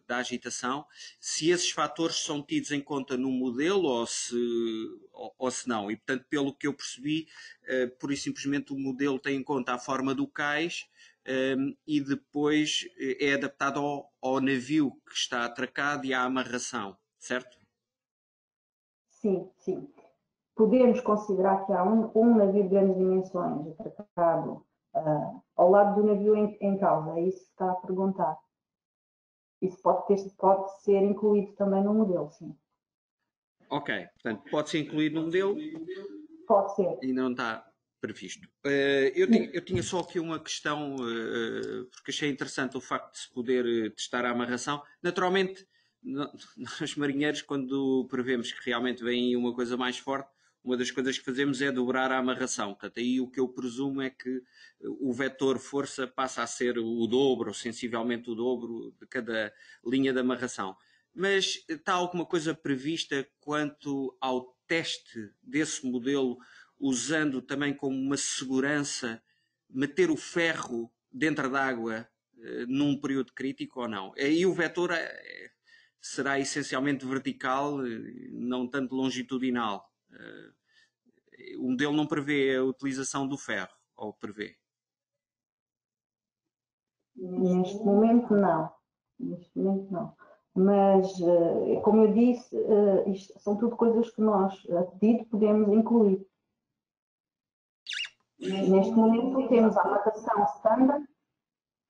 da agitação, se esses fatores são tidos em conta no modelo ou se não. E, portanto, pelo que eu percebi, pura e simplesmente o modelo tem em conta a forma do cais e depois é adaptado ao navio que está atracado e à amarração, certo? Sim, sim. Podemos considerar que há um navio de grandes dimensões atracado ao lado do navio em causa, é isso que está a perguntar. Isso pode ser incluído também no modelo, sim. Ok, portanto, pode ser incluído no modelo? Pode ser. E não está previsto. Eu tinha só aqui uma questão, porque achei interessante o facto de se poder testar a amarração. Naturalmente, nós marinheiros, quando prevemos que realmente vem uma coisa mais forte, uma das coisas que fazemos é dobrar a amarração. Portanto, aí o que eu presumo é que o vetor força passa a ser o dobro, ou sensivelmente o dobro de cada linha de amarração. Mas está alguma coisa prevista quanto ao teste desse modelo, usando também como uma segurança meter o ferro dentro d'água num período crítico ou não? Aí o vetor será essencialmente vertical, não tanto longitudinal. O modelo não prevê a utilização do ferro, ou prevê? Neste momento, não. Neste momento, não. Mas, como eu disse, isto são tudo coisas que nós, a pedido, podemos incluir. Neste momento, temos a amarração standard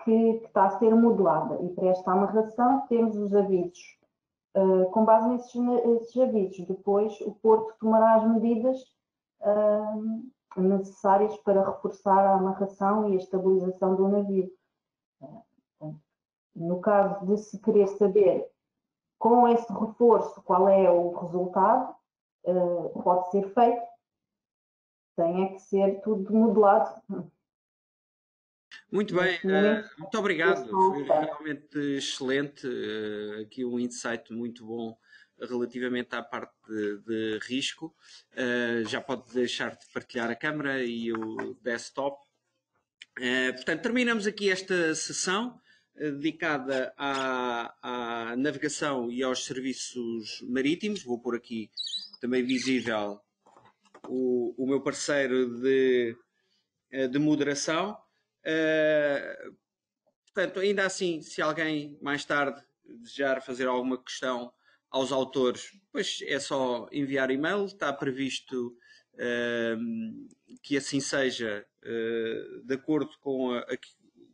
que está a ser modelada e para esta amarração temos os avisos. Com base nesses avisos, depois o Porto tomará as medidas necessárias para reforçar a amarração e a estabilização do navio. No caso de se querer saber com esse reforço qual é o resultado, pode ser feito, tem que ser tudo modelado. Muito bem, muito obrigado, foi realmente excelente, aqui um insight muito bom relativamente à parte de risco. Já pode deixar de partilhar a câmara e o desktop. Portanto, terminamos aqui esta sessão dedicada à navegação e aos serviços marítimos. Vou pôr aqui também visível o meu parceiro de moderação. Portanto, ainda assim, se alguém mais tarde desejar fazer alguma questão aos autores, pois é só enviar e-mail, está previsto que assim seja, de acordo com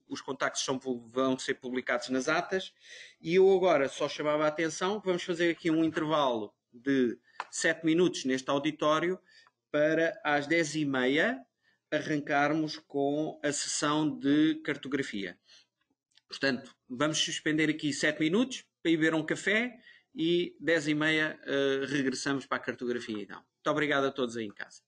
os contactos vão ser publicados nas atas. E eu agora só chamava a atenção que vamos fazer aqui um intervalo de 7 minutos neste auditório para às 10h30 arrancarmos com a sessão de cartografia. Portanto, vamos suspender aqui 7 minutos para ir beber um café e 10h30 regressamos para a cartografia. Então, muito obrigado a todos aí em casa.